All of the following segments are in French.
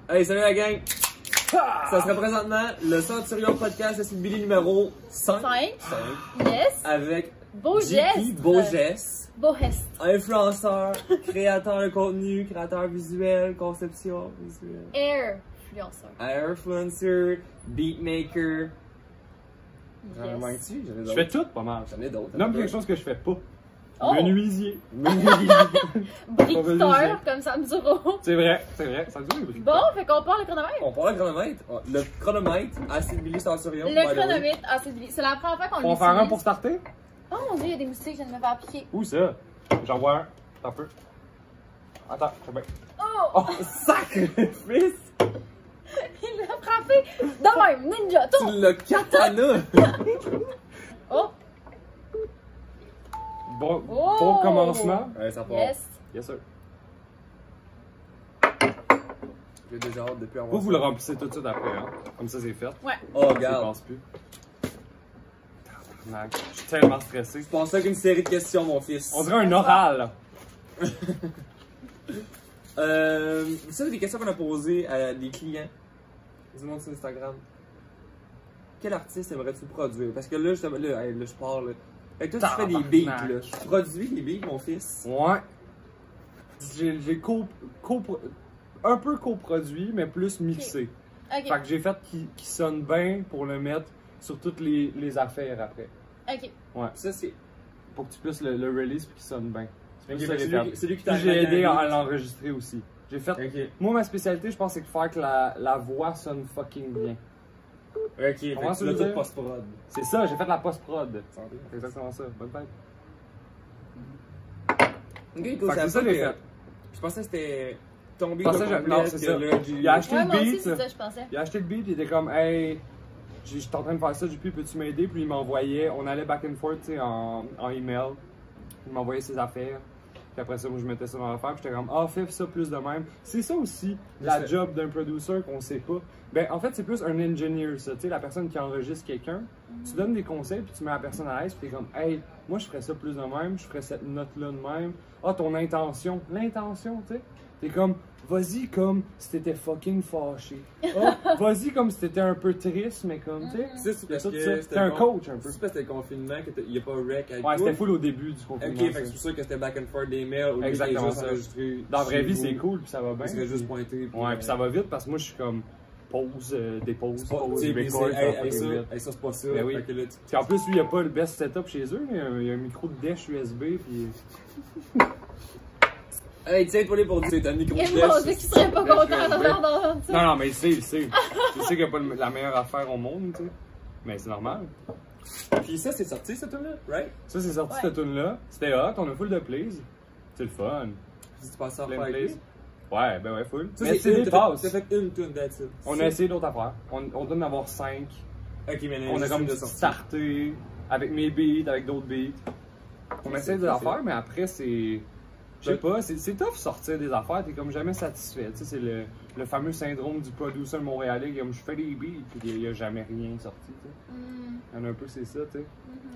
Hey, salut la gang! Ça serait présentement le Centurion Podcast, c'est Billy numéro 5. 5. Yes. Avec Beaugest. Beaugest. Influenceur, créateur de contenu, créateur visuel, conception visuelle. Influencer, beatmaker. Yes. Je fais tout pas mal. J'en ai d'autres. Nomme quelque chose que je fais pas. Oh. Menuisier. Briqueteur, comme Samsuro. C'est vrai, ça dure les briqueteurs. Bon, fait qu'on part le chronomètre. On parle de chronomètre. Le chronomètre, assez Billy Centurion. Le chronomètre, c'est la première fois qu'on l'utilise. On va faire un pour starter? Oh mon dieu, il y a des moustiques, je viens de me faire piquer. Où ça? J'en vois un. Attends un peu. Attends, c'est bien. Oh! Oh, sacrifice! Il l'a frappé! De même, ninja, tout! Tu l'as katana! Oh! Bon Oh! commencement. Ouais, ça part. Yes! Yes, sir. J'ai déjà hâte depuis avoir. Vous le remplissez tout de suite après, hein? Comme ça, c'est fait. Ouais. Oh, Je regarde. pense plus. Tabarnak, je suis tellement stressé. Je pensais qu'une série de questions, mon fils. On dirait un oral. Ça, c'est des questions qu'on a posées à des clients. Dis-moi sur Instagram. Quel artiste aimerais-tu produire? Parce que là, je parle. Fait que toi, tu fais des beats, là. Tu produis des beats, mon fils? Ouais. J'ai un peu coproduit, mais plus mixé. Ok. Fait que j'ai fait qui sonne bien pour le mettre sur toutes les affaires après. Ok. Ouais. Ça, c'est. Pour que tu puisses le release et qu'il sonne bien. Ok, C'est ça, fait j'ai que fait. c'est lui qui Puis t'a j'ai aidé à l'enregistrer aussi. J'ai fait. Ok. Moi, ma spécialité, je pense, c'est de faire que la voix sonne fucking bien. Ok, fait Comment que ça tu veut l'as dire? tout post-prod. C'est ça, j'ai fait la post-prod. C'est exactement ça. Bonne fête. Ok, cool. Fait que c'est ça, les fait. Je pensais que c'était ton beat. Je pensais que non, c'est ça. Il a acheté Ouais, le moi aussi, beat. c'est ça, je pensais. Il a acheté le beat, il était comme, hey, je suis en train de faire ça, JP, peux-tu m'aider? Puis il m'envoyait, on allait back and forth, tu sais, en email. Il m'envoyait ses affaires. Puis après ça, moi, je mettais ça dans l'affaire. Puis j'étais comme, ah, fais ça plus de même. C'est ça aussi, la job d'un producer qu'on sait pas. Ben, en fait, c'est plus un engineer, ça. Tu sais, la personne qui enregistre quelqu'un. Tu donnes des conseils, puis tu mets la personne à l'aise. Puis t'es comme, hey, moi, je ferais ça plus de même. Je ferais cette note-là de même. Ah, ton intention. L'intention, tu sais. T'es comme, vas-y comme si t'étais fucking fâché. Oh, vas-y comme si t'étais un peu triste, mais comme, tu sais. C'est parce que c'était un coach un peu. C'est parce que c'était le confinement qu'il n'y a pas rec avec Ouais, toi. c'était full au début du confinement. Ok, fait que c'est pour ça que c'était back and forth des mails ou Exactement juste ça. enregistré. Dans la vraie vie, chez c'est vous. cool, puis ça va bien. Il serait juste pointé. Ouais, puis ça va vite parce que moi, je suis comme pause, dépose, C'est pas, pause, tu sais, record, c'est, ça va hey, fucking ça, vite. hey, ça c'est pas ça. Ben oui. Fait que là, Puis en plus, lui, il a pas le best setup chez eux, mais il y a un micro de dash USB, puis... hey, tiens, pour dire, t'as un micro Et de mon dash. dieu, qui serait pas content d'entendre ça. Non, mais il sait. Il sait qu'il n'y a pas la meilleure affaire au monde, tu sais. Mais c'est normal. Puis ça, c'est sorti, ce truc-là, right? Ça, c'est sorti Ouais. cette tune-là. C'était hot, on a full de plays. C'est le fun. Si tu passes à Plein faire de avec plays. lui. Ouais, ben ouais, full. Ça, Mais c'est des une, passes. t'as fait une tune, that's it. On a essayé d'autres affaires. On doit en avoir 5. Ok, mais On a comme starté avec mes beats, avec d'autres beats. On essaie de la faire, mais après, c'est. Je sais pas, c'est tough sortir des affaires, t'es comme jamais satisfait. Tu sais, c'est le fameux syndrome du producer montréalais, comme je fais des beats, puis il y a jamais rien sorti, tu sais. Il y en a un peu, c'est ça, tu sais.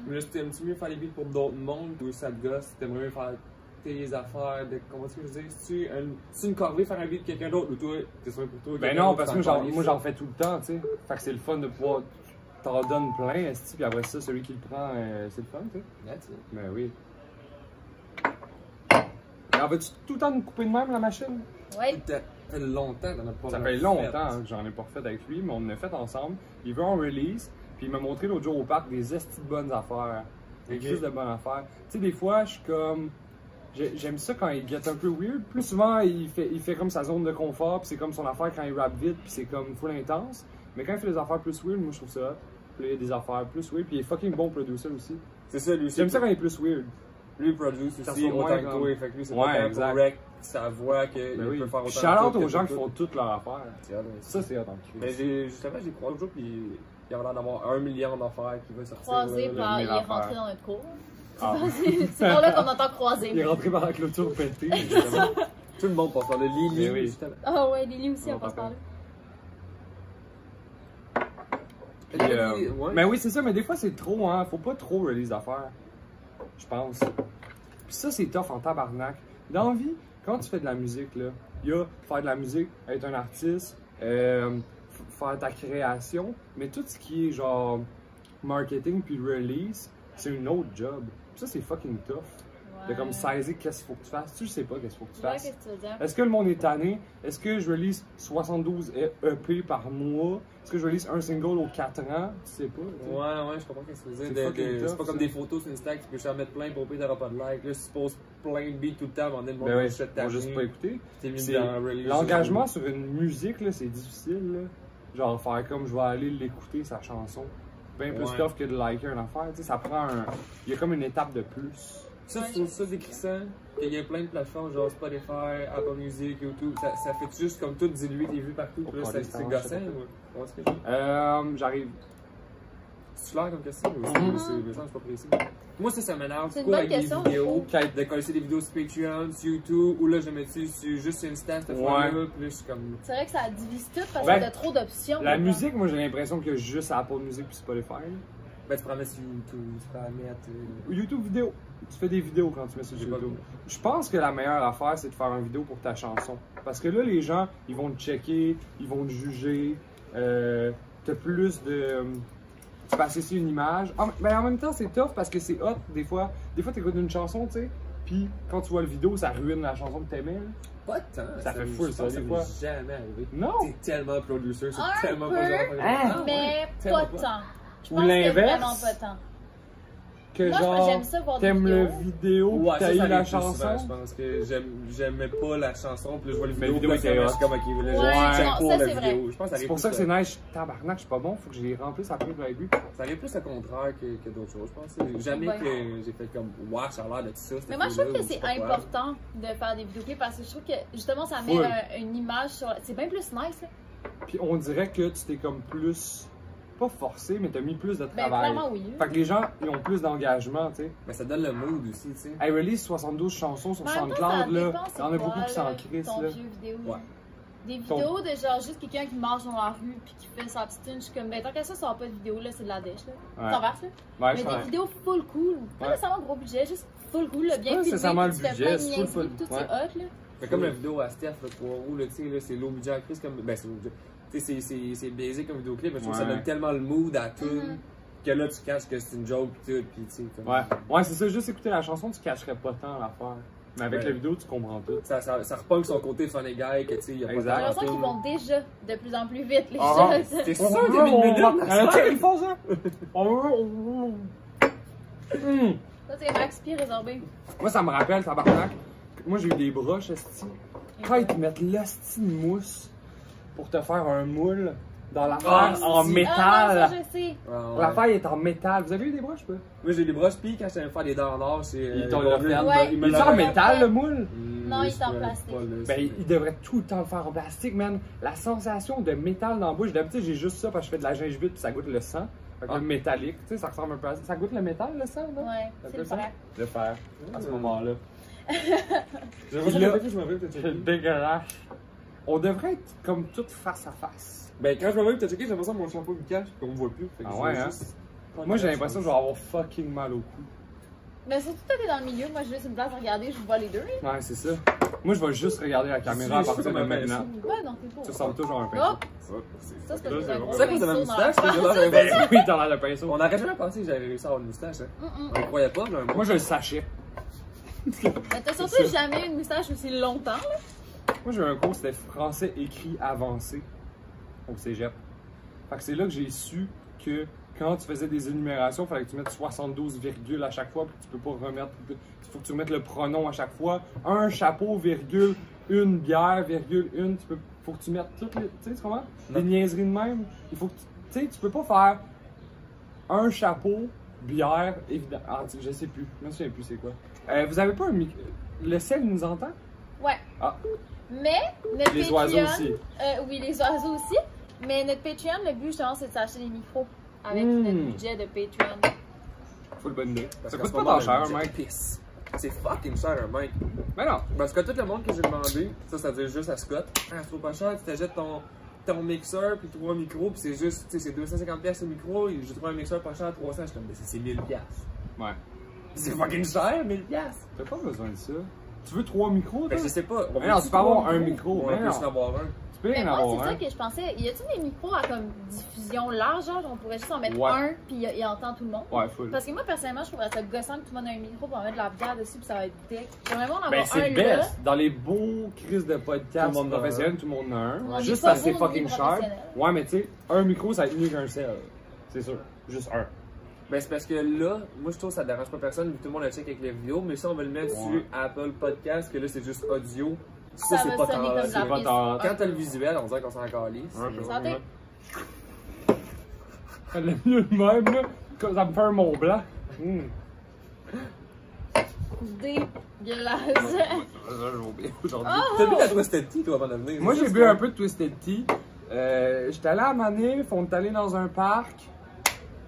Mais là, t'aimes-tu mieux faire les beats pour d'autres mondes ou ça te gosse? T'aimerais mieux faire tes affaires de. Comment tu veux dire? C'est une corvée faire un beat de quelqu'un d'autre ou toi, t'es sûr pour toi? Ben non, parce que moi j'en fais tout le temps, tu sais. Fait que c'est le fun de pouvoir. T'en donnes plein, esti, puis après ça, celui qui le prend, c'est le fun, tu sais. That's it. Ben oui. En veux-tu tout le temps nous couper de même la machine? Ouais. Ça fait longtemps qu'on a pas Ça fait longtemps que j'en ai pas refait avec lui, mais on en a fait ensemble. Il veut en release, puis il m'a montré l'autre jour au parc des estis de bonnes affaires. Des crises de bonnes affaires. Tu sais, des fois, je suis comme. J'aime ça quand il get un peu weird. Plus souvent, il fait comme sa zone de confort, puis c'est comme son affaire quand il rappe vite, puis c'est comme full intense. Mais quand il fait des affaires plus weird, moi je trouve ça hot. Puis il y a des affaires plus weird, puis il est fucking bon producer aussi. C'est ça, lui aussi. J'aime ça quand il est plus weird. Lui, produce Ça aussi ressemble autant moins que comme- toi. Fait que lui, c'est Ouais, pas exact. correct sa voix qu'il Ben oui. peut faire autant Shout-out de aux choses gens que qui tout. font toutes leurs affaires. C'est hot, ouais. Ça, c'est hot en Mais cul. justement, j'ai croisé l'autre jour, puis il y a l'air d'avoir 1 million d'affaires qui va sortir. Croisé là, par. Il est mille rentré affaires. dans notre cours. Ah. C'est par là qu'on entend croiser. Il est rentré par la clôture pétée, justement. Tout le monde passe par le Lily, Mais oui. justement. Ah ouais, Lily aussi, On on passe par là. Puis, Ouais. Mais oui, c'est ça, mais des fois c'est trop, hein. Faut pas trop release d'affaires. Je pense. Puis ça, c'est tough en tabarnak. Dans la vie, quand tu fais de la musique, là, Il y a faire de la musique, être un artiste, faire ta création, mais tout ce qui est genre marketing puis release, c'est une autre job. Ça, c'est fucking tough. De comme saisir qu'est-ce qu'il faut que tu fasses. Tu sais pas qu'est-ce qu'il faut que tu fasses. qu'est-ce que tu veux dire? Est-ce que le monde est tanné? Est-ce que je release 72 EP par mois? Est-ce que je release un single aux 4 ans? Tu sais pas. Tu sais. Ouais, je comprends ce que tu veux dire. C'est pas comme des photos sur Insta que tu peux juste en mettre plein pour que t'auras pas de like. Là, si tu poses plein de beats tout le temps, on est le monde Ben qui ouais, ta on va juste pas écouter. L'engagement L'engagement sur une musique, là, c'est difficile. Là. Genre, faire comme je vais aller l'écouter, sa chanson. Bien plus tough que de liker une affaire. Tu sais, ça prend un. Il y a comme une étape de plus. Ça, je trouve ça décrissant. Il y a plein de plateformes, genre Spotify, Apple Music, YouTube. Ça fait juste comme tout diluer tes vues partout. Puis là, c'est gossant. J'arrive. C'est clair comme question, mais aussi, je suis pas précis. Moi, ça m'énerve. C'est une Quoi bonne avec question, des vidéos, de coller des vidéos sur Patreon, sur YouTube, ou là, je mets dessus juste Insta, cette fois-là, puis là, je suis comme. C'est vrai que ça divise tout parce Ben, qu'il y a trop d'options. La musique, moi, j'ai l'impression qu'il y a juste Apple Music puis Spotify. Ben, tu peux en mettre sur YouTube, tu peux en mettre. YouTube vidéo. Tu fais des vidéos quand tu mets sur YouTube. Je pense que la meilleure affaire, c'est de faire une vidéo pour ta chanson. Parce que là, les gens, ils vont te checker, ils vont te juger. T'as plus de. Tu peux associer une image. Mais en même temps, c'est tough parce que c'est hot. Des fois t'écoutes une chanson, tu sais. Puis quand tu vois le vidéo, ça ruine la chanson que t'aimais. Pas tant. Ça fait full, ça, des fois. Jamais arrivé. Non! T'es tellement producer, c'est Un tellement peu, pas genre. mais pas tant. Je Ou pense que l'inverse. vraiment pas tant. Que Moi, genre, j'aime ça voir des t'aimes le vidéos. vidéo, Ouais, t'as ça eu la arrive plus chanson. souvent, je pense que j'aimais pas la chanson, puis là, je vois le Mais vidéo, la vidéo puis là, était je suis comme, ok, là, Ouais, j'aime non, pour ça, la c'est vrai. vidéo. Je pense que ça C'est arrive pour plus ça que c'est nice. Tabarnak, je suis pas bon, faut que je les remplisse après le début. Ça arrive plus au contraire que d'autres choses, je pense. Jamais Ouais. que j'ai fait comme, wow, ça a l'air de tout ça. Mais moi, je trouve que c'est important de faire des vidéoclips parce que je trouve que justement, ça met une image sur. C'est bien plus nice. Là. Puis on dirait que tu t'es comme plus. Pas forcé, mais t'as mis plus de Ben, travail. clairement, oui. Fait que les gens, ils ont plus d'engagement, tu sais. Mais ça donne le mood aussi, tu sais. Hey, release 72 chansons sur Mais en même temps, SoundCloud, ça là. dépend, Il y en a beaucoup qui c'est s'en quoi, crissent, ton là. vieux vidéo. Ouais. Des vidéos de genre juste quelqu'un qui marche dans la rue puis qui fait sa petite tune, je suis comme, ben tant qu'à ça sort pas de vidéo, là, c'est de la dèche, là. Ouais. T'enverses, là. Ouais, Mais je des vidéos full cool. Pas Ouais. nécessairement gros budget, juste full cool, là, bien pas filmé. nécessairement puis le tu fais budget, plein de c'est niaiseries, full, puis tout, ouais. c'est hot, là. Mais comme la vidéo à Steph, là, 3 roues, là, tu sais, là, c'est low budget en crise, comme. Ben, c'est low budget. Tu sais, c'est basic comme vidéoclip, mais je trouve que ça donne tellement le mood à tout. Que là, tu caches que c'est une joke pis tout, pis tu sais. Comme... Ouais, c'est ça, juste écouter la chanson, tu cacherais pas tant l'affaire. Mais avec la vidéo, tu comprends tout. Ça repogne son côté funny guy, que tu sais, il y a pas J'ai l'impression qu'ils vont déjà de plus en plus vite, les Ah, choses. C'est sûr, 2000 minutes! Ils font ça! Ça, c'est Max P résorbé. Moi, ça me rappelle, tabarnak. Moi, j'ai eu des broches, esti. Quand ils te mettent l'esti de mousse pour te faire un moule dans l'affaire en métal. Ah, non, ça, je sais. L'affaire est en métal. Vous avez eu des broches, pas? Moi, j'ai des broches, pis quand j'allais me faire des dents en or, c'est. Ils t'ont le fait. Ouais. Il est en métal, le moule? Non, il est en plastique. Ben, il devrait tout le temps le faire en plastique, man. La sensation de métal dans la bouche, d'habitude, j'ai juste ça parce que je fais de la gingivite puis ça goûte le sang. Fait que le métallique, tu sais, ça ressemble un peu à ça. Ça goûte le métal, le sang, non? Ouais, c'est le fer. Le fer, à ce moment-là. J'ai l'impression que je me veux, C'est dégueulasse. On devrait être comme tout face à face. Ben, quand je me veux, t'as checké, j'ai l'impression que mon shampoo me cache, qu'on me voit plus. Fait que Ah je ouais, vais hein? juste- Moi, j'ai l'impression que je vais avoir fucking mal au cou. Mais surtout, toi, t'es dans le milieu. Moi, j'ai juste une place à regarder, je vois les deux. Ouais, c'est ça. Moi, je vais juste regarder la caméra à partir de maintenant. Ouais, non, t'es beau. Tu ressembles toujours à un Oh, pinceau. ça, c'est Là, parce que c'est un bon. gros C'est à cause de ma pinceau dans moustache la que j'ai face. l'air d'un pinceau. Oui, t'en as le pinceau. On n'aurait jamais pensé que j'avais réussi à avoir une moustache, hein. On croyait pas, mais Moi, je le sachais. Mais t'as surtout jamais eu une moustache aussi longtemps, là. Moi, j'ai eu un cours, c'était français écrit avancé au cégep. Fait que c'est là que j'ai su que quand tu faisais des énumérations, il fallait que tu mettes 72 virgules à chaque fois, puis tu peux pas remettre. Il faut que tu remettes le pronom à chaque fois. Un chapeau, virgule, une bière, virgule, une. Faut que tu mettes toutes les. Tu sais, tu comprends? Des niaiseries de même. Il faut que tu sais, tu peux pas faire un chapeau, bière, évidemment. Ah, je sais plus. Je me souviens plus c'est quoi. Vous avez pas un micro. Le ciel nous entend? Ouais. Ah. Mais, notre Les Patreon. oiseaux aussi. Oui, les oiseaux aussi. Mais notre Patreon, le but, justement, c'est de s'acheter des micros avec notre budget de Patreon. Full bonne idée. Parce Ça qu'en coûte ce pas moment, tant cher, le mec. pisse. C'est fucking cher, un mic. Mais non. Parce que tout le monde que j'ai demandé, ça veut dire juste à Scott, ah, c'est trop pas cher, tu t'achètes ton mixeur puis 3 micros, puis c'est juste, tu sais, c'est 250$ le micro, et j'ai trouvé un mixeur pas cher à 300$, je suis comme, c'est 1000$. Ouais. C'est fucking cher, 1000$. T'as pas besoin de ça. Tu veux 3 micros, toi? Ben, je sais pas. Mais non, tu peux avoir un micro. On Mais peut non. en avoir un. Tu peux Mais en moi, avoir c'est ça un. que je pensais. Y a-t-il des micros à comme diffusion large, genre, on pourrait juste en mettre Ouais. un, puis il entend tout le monde? Ouais, full. Parce que moi, personnellement, je trouverais ça gossant que tout le monde ait un micro pour en mettre de la bière dessus, puis ça va être deck. J'aimerais vraiment en avoir Ben, un c'est là. best. Dans les beaux crises de podcast Tout le monde en a professionnels, tout le monde en a un. Ouais, Juste des parce que c'est pas beaux fucking micros cher. professionnels. Ouais, mais tu sais, un micro, ça va être mieux qu'un sel. C'est sûr. Juste un. Ben, c'est parce que là, moi je trouve que ça dérange pas personne, vu que tout le monde le check avec les vidéos, mais si on veut le mettre Ouais. sur Apple Podcast, que là c'est juste audio, Ça ça c'est va pas sonner tant. comme C'est la pas piste. tant. Quand t'as le visuel, on dirait qu'on s'en calisse. Ouais, Santé. Elle est mieux de même, là. Comme ça me fait un Mont Blanc. Dégueulasse. J'ai oublié aujourd'hui. T'as bu la Twisted Tea, toi, avant de venir? Moi, j'ai bu un peu de Twisted Tea. J'étais allé à Manif, on est allé dans un parc.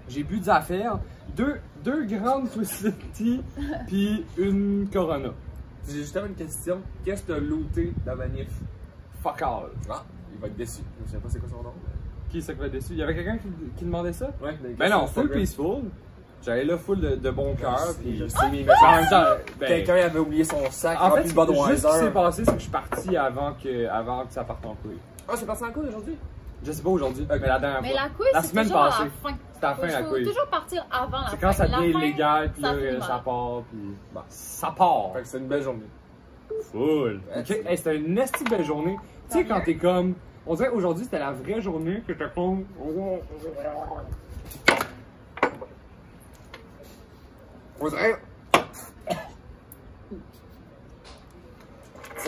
J'ai bu des affaires. Deux grandes Twisted Tea, puis une Corona. J'ai justement une question. Qu'est-ce que t'as looté dans Manif? Fuck all. Ah, il va être déçu. Je sais pas c'est quoi son nom. Qui c'est qui va être déçu? Il y avait quelqu'un qui demandait ça? Ouais, Ben non, full peaceful. J'allais là full de bon cœur, puis Je sais, mais en même temps, ben, quelqu'un avait oublié son sac en rempli fait, de juste ce qui s'est Budweiser. passé, c'est que je suis parti avant que ça parte en couille. Ah, c'est parti en cours aujourd'hui? Je sais pas aujourd'hui, mais la dernière Mais fois. la couille, La c'est semaine toujours à passée. la fin. C'était à la fin la Faut couille. toujours partir avant la fin. C'est quand ça La devient fin, illégal, puis ça là, finit ça mal. part, puis bah, ça part. Fait que c'est une belle journée. Full. Ouais, Ok, hey, c'était une esti belle journée. Tu sais, quand t'es comme. On dirait aujourd'hui, c'était la vraie journée que t'es comme. On dirait.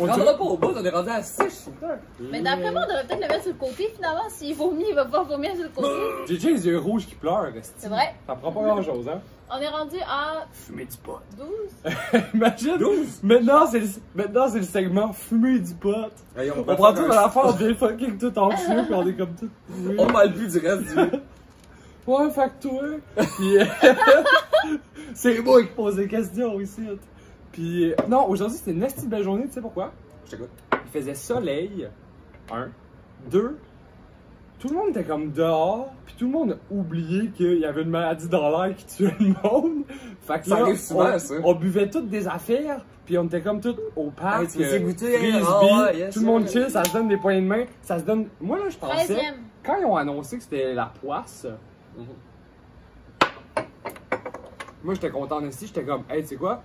On rendra pas au bout, on est rendu à 6. Mais d'après moi, on devrait peut-être le mettre sur le côté finalement. S'il vomit, il va pas vomir sur le côté. J'ai déjà les yeux rouges qui pleurent, esti. C'est vrai. Ça prend pas grand chose, hein. On est rendu à Fumer du pot. 12. Imagine. 12. Maintenant, c'est le segment fumer du pot. Hey, On prend tout dans l'affaire bien fucking tout en dessus, puis on est comme tout. Oui. On parle plus du reste du. Ouais, fait que toi. Puis. C'est moi qui pose des questions ici. Puis. Non, aujourd'hui, c'était une esti belle journée, tu sais pourquoi? Je t'écoute. Il faisait soleil. 1. 2. Tout le monde était comme dehors, puis tout le monde a oublié qu'il y avait une maladie dans l'air qui tuait le monde. Fait que Ça là, arrive souvent, ça. on buvait toutes des affaires, puis on était comme tous au parc. Hey, tu veux goûter, frisbee, ah ouais, yes, tout le monde sir. chill, ça se donne des poignées de main, ça se donne. Moi là, je pensais, 13e. quand ils ont annoncé que c'était la poisse, moi j'étais content aussi, j'étais comme, hey, tu sais quoi,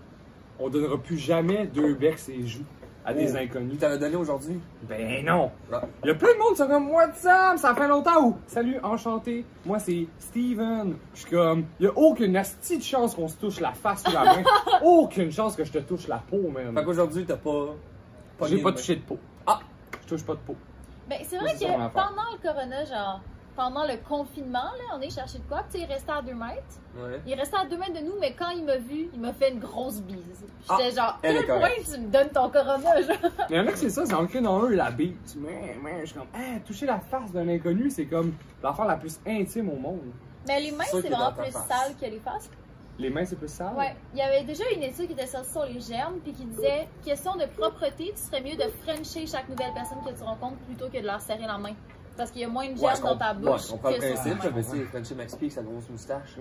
on donnera plus jamais 2 becs et joues à des Oh. inconnus. Il t'avait donné aujourd'hui? Ben non! Ah. Il y a plein de monde qui sont comme What's up? Ça fait longtemps ou Salut, enchanté, moi c'est Steven. Je suis comme, il y a aucune asti de chance qu'on se touche la face ou la main. Aucune chance que je te touche la peau, Fait man. qu'aujourd'hui, t'as pas. J'ai pas de touché de peau. Ah! Je touche pas de peau. Ben, c'est Moi, vrai c'est ça mon que affaire. pendant le corona, genre, pendant le confinement, là, on est cherché de quoi? Puis tu sais, il restait à 2 mètres. Ouais. Il restait à 2 mètres de nous, mais quand il m'a vu, il m'a fait une grosse bise. J'étais genre, elle est quel point correcte. tu me donnes ton corona, genre? Il y en a que c'est ça, c'est ancré dans eux la bite. Mais je suis comme, toucher la face d'un inconnu, c'est comme l'affaire la plus intime au monde. Mais les mains, C'est sûr c'est qu'il est vraiment dans ta plus face. sale que les faces. Les mains, c'est plus sale. Ouais. Il y avait déjà une étude qui était sortie sur les germes, puis qui disait, question de propreté, tu serais mieux de frencher chaque nouvelle personne que tu rencontres plutôt que de leur serrer la main. Parce qu'il y a moins de Ouais, germes je dans ta comprends- ouais, bouche. je comprends le que sur principe. ta J'avais main. dit Frenchy Maxpi avec sa grosse moustache.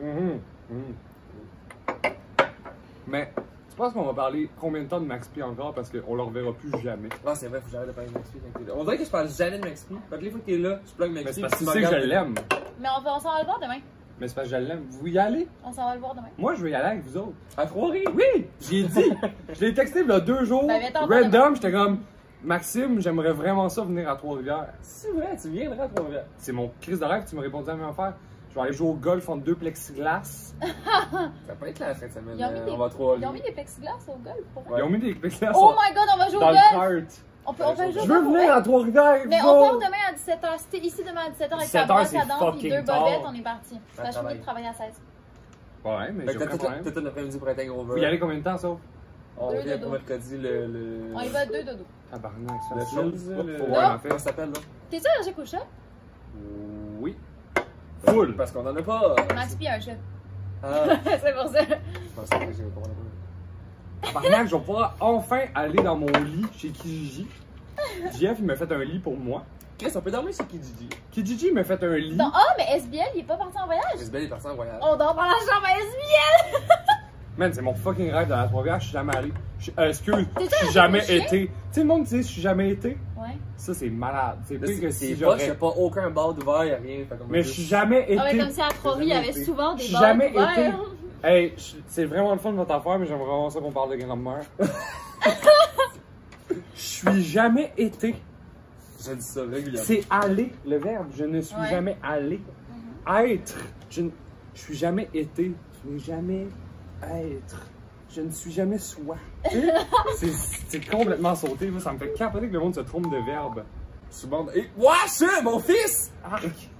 Mais tu penses qu'on va parler combien de temps de Max P encore parce qu'on le reverra plus jamais? Ah, c'est vrai, faut que j'arrête de parler de Maxpi quand t'es là. On dirait que je parle jamais de Maxpi. Fait que les fois que t'es là, je plug Mais Maxpi. c'est parce que tu tu me sais que je regardes- l'aime. Mais on s'en va le voir demain. Mais c'est parce que je l'aime. Vous y allez? On s'en va le voir demain. Moi, je veux y aller avec vous autres. À Trois-Rives? Oui! J'ai dit! Je l'ai texté il y a 2 jours. Ben, viens t'en voir Random, j'étais comme Maxime, j'aimerais vraiment ça venir à Trois-Rivières. C'est vrai, tu viendrais à Trois-Rivières. C'est mon crise de rêve, tu m'as répondu à la même affaire. Je vais aller jouer au golf entre 2 plexiglas. Ça peut être la fin de semaine. Ils ont mis des- On va à Trois-Rives. Ils ont mis des plexiglas au golf pour vrai. Ils ont mis des plexiglas Oh my god, on va jouer dans au le golf! kart. On peut jouer Je au veux golf pour venir vrai. à Trois-Rivières avec Mais vous on part autres. demain à 17h. Si t'es ici demain à 17h avec 17h, ta brosse c'est à dents et fucking 2 tard. bobettes, on est parti. Ça Parce que je travaille. finis de travailler à 16. Ouais, mais Fait j'ai que aucun t'as problème. tout l'après-midi pour être un Vous y allez combien de temps, ça? On Deux revient dodo. pour mercredi le. On y va 2 dodo. Tabarnak, La ça chose, Faut le- voir Non. en fait. Comment ça s'appelle là? T'es-tu allergique au chat? Oui. Full. Parce qu'on en a pas. Max P a un chat. Ah, C'est pour ça. je pensais que j'ai pas. Tabarnak, je vais pouvoir enfin aller dans mon lit chez Kijiji. JF, il m'a fait un lit pour moi. Chris, on peut dormir chez Kijiji. Kijiji m'a fait un lit. Non, ah, mais SBL, il est pas parti en voyage. Isabelle est partie en voyage. On dort dans la chambre à SBL. Man, c'est mon fucking rêve de la Trois-Rivières, je suis jamais allé. Excuse, je T'es-tu suis un jamais chien? été. Tu sais, le monde dit, je suis jamais été. Ouais. Ça, c'est malade. C'est Là, pire que c'est si pas, j'aurais. c'est pas aucun bar d'ouvert, y'a rien. Fait qu'on Mais va je suis juste- jamais Ah ouais, été. comme si à Trois-Rives, il y avait été. souvent Je des suis bars jamais été. ouverts. Hey, c'est vraiment le fun de votre affaire, mais j'aimerais vraiment ça qu'on parle de grand-mère. Je suis jamais été. Je dis ça régulièrement. C'est aller, le verbe. Je ne suis Ouais. jamais allé. Être. Je suis jamais été. Je n'ai jamais être. Je ne suis jamais soi. C'est complètement sauté. Là. Ça me fait capoter que le monde se trompe de verbe. Souvent. Et. Wesh, mon fils! Arc.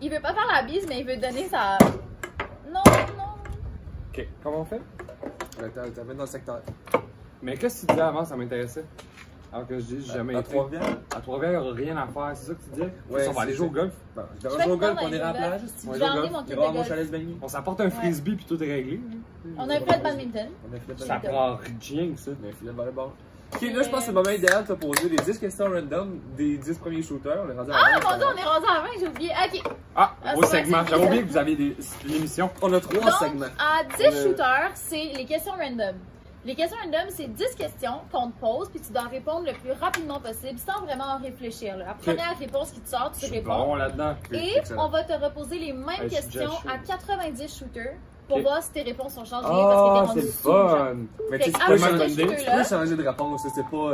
Il veut pas faire la bise, mais il veut donner sa. Non, non. Ok, comment on fait? T'as mis dans le secteur. Mais qu'est-ce que tu disais avant, ça m'intéressait? Alors que je dis, j'ai jamais À été. Trois-Rivières? À Trois-Rivières, il n'y aura rien à faire, c'est ça que tu disais? Ouais, on va aller c'est- jouer au golf. Bon, je Je devrais vais jouer au golf, prendre on un ira à la golf. plage. Je Ouais, vais le emmener golf. mon On kit ira à de mon golf. chalet de baigner. On s'apporte un frisbee puis tout est réglé. On a un filet de badminton. On a fait Ça prend rien que ça. Mais filet de volleyball. Ok, là, je pense que c'est le moment idéal de te poser les 10 questions random des 10 premiers shooters. On est rendu à Ah 20, mon dieu, on est rendu à 20, j'ai oublié. Ok. Ah, Ah, gros c'est vrai, segment. c'est J'avais ça. oublié que vous aviez l'émission. On a 3 Donc, segments. à 10 shooters, c'est les questions random. Les questions random, c'est 10 questions qu'on te pose, puis tu dois répondre le plus rapidement possible, sans vraiment réfléchir. Là. La première réponse qui te sort, Je tu suis réponds. bon là-dedans. Et Excellent. on va te reposer les mêmes Ouais, je suis déjà questions chaud. à 90 shooters pour Ok. voir si tes réponses ont changé Ah, parce que c'est t'es le rendu fun. Mais Fait tu sais, que tu avec peux ce changer- jeu-là- tu peux changer de réponse, ça, c'est pas.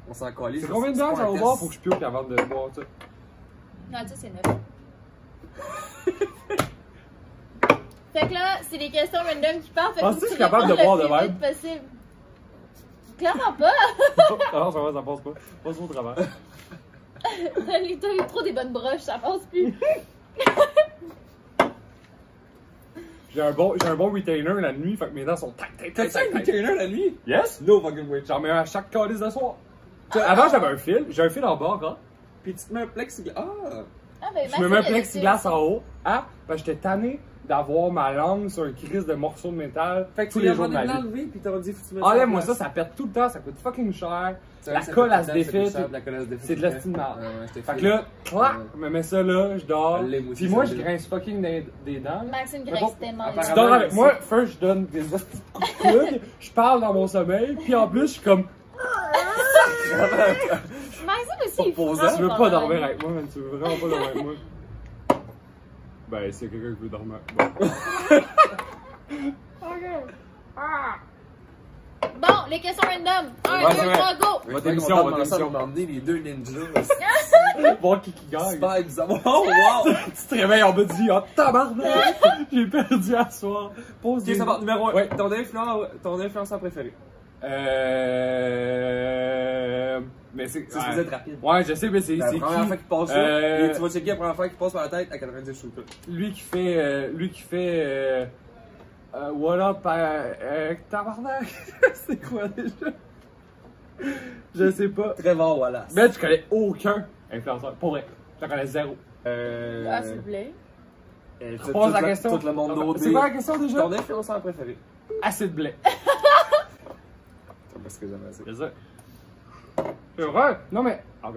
On s'en calisse. C'est combien de temps ça va boire? Faut que je pioque avant de boire ça. Non, tu sais, c'est 9. Fait que là, c'est des questions random qui partent. Fait que Penses-tu faut que je suis tu capable de réponds boire le de plus même? vite possible. Clairement pas. Alors ça va, ça passe pas. Passe au travers. T'as eu trop des bonnes broches, ça passe plus. J'ai un bon retainer la nuit, fait que mes dents sont tac, tac, tac, T'as-tu un tac, tac. retainer la nuit? Yes? No fucking way. J'en mets un à chaque calice de soir. Avant, j'avais un fil. J'ai un fil en bas encore. Puis tu te mets un plexiglas. Ah! Ah, ben, Je me mets un plexiglas en haut. Ah, ben j'étais tanné d'avoir ma langue sur un crise de morceaux de métal Fait que tous tu les l'as jours de ma demandé de vie. l'enlever, puis t'as dit, faut que tu mettes Enlève-moi en ça, place. ça pète tout le temps, ça coûte fucking cher. C'est La vrai, ça colle, fait elle se tout le temps, défait, ça coûte cher, la colle, elle se défait. C'est de la style de Ouais, merde. ouais, je t'ai Fait fait. que là, clac, Ouais. je me mets ça là, je dors. Je l'aime aussi, Puis moi, je celle-là. grince fucking des dents. Maxime Mais grince bon, tellement. apparemment- Tu dors avec moi, first je donne des petits coups de coude, je parle dans mon sommeil, puis en plus je suis comme Maxime aussi, il Proposant. frappe tu veux quand pas même. dormir avec moi, man, tu veux vraiment pas dormir avec moi. Ben, c'est quelqu'un qui veut dormir. Bon. Bon, les questions random. 1, Ouais, 2, ouais. 3, go. Votre émission, votre émission. m'emmener les deux ninjas. Voir qui gagne. Super bizarre. Oh wow! Tu te réveilles en bas de vie, oh tabarnak! J'ai perdu à soir. Pose Ok, ça va. Numéro 1. Ouais. Ton influenceur préféré. Mais c'est. Ça, vous êtes rapide. Ouais, je sais, mais c'est La c'est première fois qui? qu'il passe ça, et tu vas checker la première fois qu'il passe par la tête à 90 shooters. Lui qui fait. What up, tabarnak? C'est quoi déjà? Je sais pas. Trevor Wallace. Mais tu connais aucun influenceur. Pour vrai. J'en connais zéro. Ah, s'il vous plaît. Repose la question. Tout le monde d'autre. C'est quoi la question déjà? Ton influenceur préféré. Assez de blé. C'est parce que j'aime assez. C'est ça. Heureux? Non mais. Ok.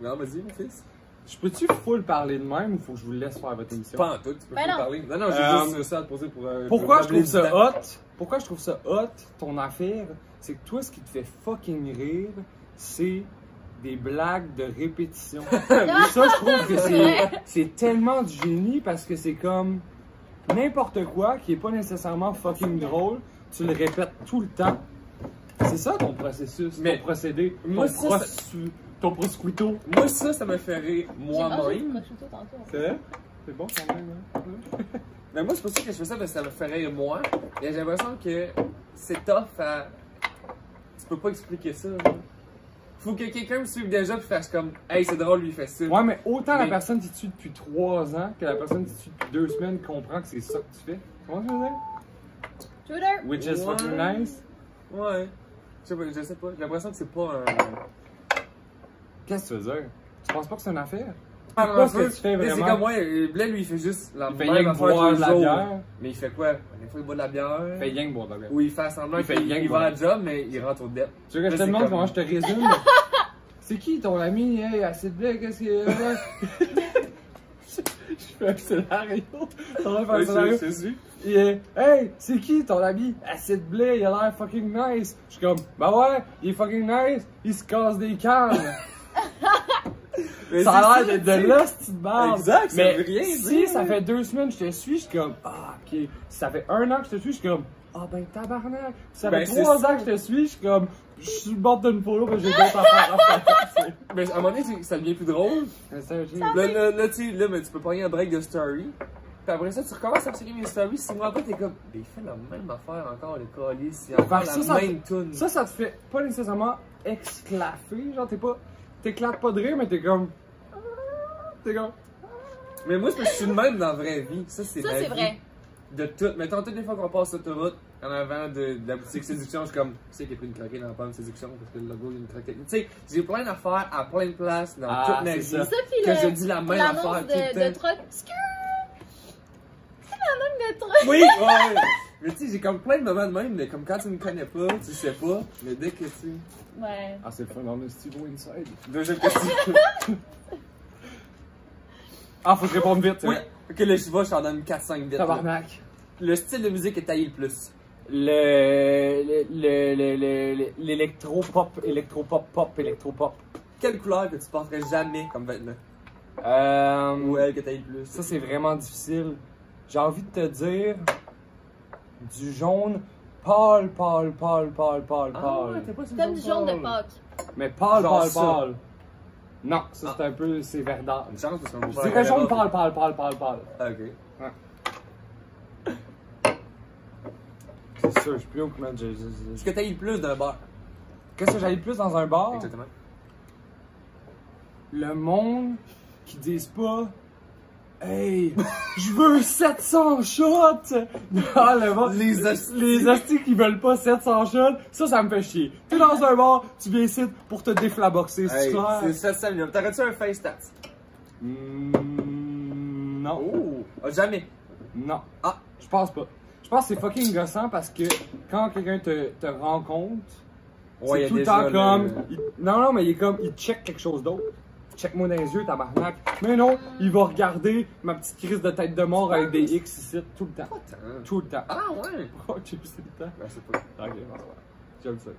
Non, vas-y, mon fils. Je peux-tu full parler de même ou faut que je vous laisse faire votre émission? Pas en tout, tu peux Ben plus non. parler. Non, non, j'ai juste ça à te poser pour. Pourquoi pour je trouve ça rappeler hot? Pourquoi je trouve ça hot, ton affaire? C'est que toi, ce qui te fait fucking rire, c'est des blagues de répétition. Ça, je trouve que c'est tellement du génie parce que c'est comme n'importe quoi qui est pas nécessairement fucking drôle, tu le répètes tout le temps. C'est ça ton processus, Mais ton procédé, moi, ton, ça, ton proscuito. Moi, ça me fait rire J'ai mangé du moi-même. prosciutto tantôt. C'est vrai? C'est bon quand même, hein? Mais moi, c'est pour ça que je fais ça, parce que ça me fait rire moi. Et j'ai l'impression que c'est tough à. Tu peux pas expliquer ça. Genre. Faut que quelqu'un me suive déjà et fasse comme, hey, c'est drôle, lui, il fait ça. Ouais, mais autant la Mais- personne qui te suit depuis 3 ans que la personne qui te suit depuis 2 semaines comprend que c'est ça que tu fais. Comment je veux dire? Shooter. Which is Ouais. fucking nice. Ouais. Je sais pas. J'ai l'impression que c'est pas un. Qu'est-ce que tu veux dire? Tu penses pas que c'est une affaire? Ah, Pas un ce peu. que tu fais Mais c'est vraiment. comme moi, Blais, lui, il fait juste la Il fait même rien que affaire boire tous de la les jours. bière. Mais il fait quoi? Des fois, il boit de la bière. Il fait rien que boire de la bière. Ou il fait semblant Il fait qu'il rien que va à boire. la job, mais il rentre au dette. Tu veux que je te Là, c'est demande comme- comment je te résume? C'est qui ton ami? Hey, assez de blé, qu'est-ce que. Je fais un scénario. On va faire un Oui, scénario. c'est sûr. Et hey, c'est qui ton ami? Acid Blé, il a l'air fucking nice. Je suis comme, bah ouais, il est fucking nice, il se casse des cannes. Mais Ça a c'est l'air de l'hostie de merde. Exact, ça Mais veut rien si dire. ça fait 2 semaines que je te suis, je suis comme, ah, ok. Si ça fait 1 an que je te suis, je suis comme, ah ben tabarnak. Si ça fait Ben, c'est 3 ça. ans que je te suis, je suis comme, je suis bord d'une polo parce que j'ai d'autres affaires à faire. Mais à un moment donné, ça devient plus drôle. C'est ça, j'ai- Là, tu sais, là, mais tu peux prendre un break de story. Puis après ça, tu recommences à checker mes stories. 6 mois après, t'es comme, mais il fait la même affaire encore, les colis. C'est encore Parce que la ça, même tune. Ça te fait pas nécessairement exclaffer. Genre, t'éclates pas de rire, mais t'es comme. T'es comme. Mais moi, c'est parce que je suis le même dans la vraie vie. Ça, c'est Ça, ma c'est vie. vrai. De tout. Mettons, toutes les fois qu'on passe l'autoroute, en avant de la boutique Séduction, je suis comme, tu sais qu'il y a pris une croquette dans la pomme Séduction parce que le logo, il y a une croquette. Tu sais, j'ai plein d'affaires à plein de places dans Ah, toute ma c'est vie. ça. Ça, puis Que je dis la même l'annonce affaire tout le de temps. truck. C'est l'annonce de truck. Oui, ouais. Mais tu sais, j'ai comme plein de moments de même, mais comme quand tu me connais pas, tu sais pas, mais dès que tu. Ouais. Ah, c'est le fun, on a Steve Inside. Deuxième question. Ah, faut que je réponde vite, Oui. Ok, là, je vais, je t'en donne 4-5 vite. là. Tabarnak. Le style de musique est taillé le plus. L'électro-pop, électro-pop. Quelle couleur que tu porterais jamais comme vêtement? Ou elle que taille le plus? Ça, c'est vraiment difficile. J'ai envie de te dire du jaune pâle. Ah, ouais, t'es pas sur le Comme du jaune de pâle. Pâques. Mais pâle. Genre ça. Non, ça c'est un peu, c'est verdâtre. Une chance parce qu'on Je dirais jaune pâle. Ah, ok. C'est sûr, je suis plus haut que Ce que taille le plus d'un bar. Qu'est-ce que j'aille le plus dans un bar? Exactement. Le monde qui disent pas hey, je veux 700 shots! Ah, le monde, Les hosties. les hosties qui veulent pas 700 shots, ça me fait chier. T'es dans un bar, tu viens ici pour te déflaboxer, c'est Hey, clair? c'est 700 millions. T'aurais-tu un face stats? Non. Oh! Ah, jamais. Non. Ah. Je pense pas. Je pense que c'est fucking gossant parce que quand quelqu'un te rencontre, c'est tout le temps comme. Non, mais il est comme. Il check quelque chose d'autre. Check-moi dans les yeux, tabarnak. Mais non, il va regarder ma petite crise de tête de mort avec des X ici tout le temps. Pas tant. Tout le temps. Ah, ouais. Oh, j'ai vu c'est le temps. Ben, c'est pas. Ok, j'aime ça.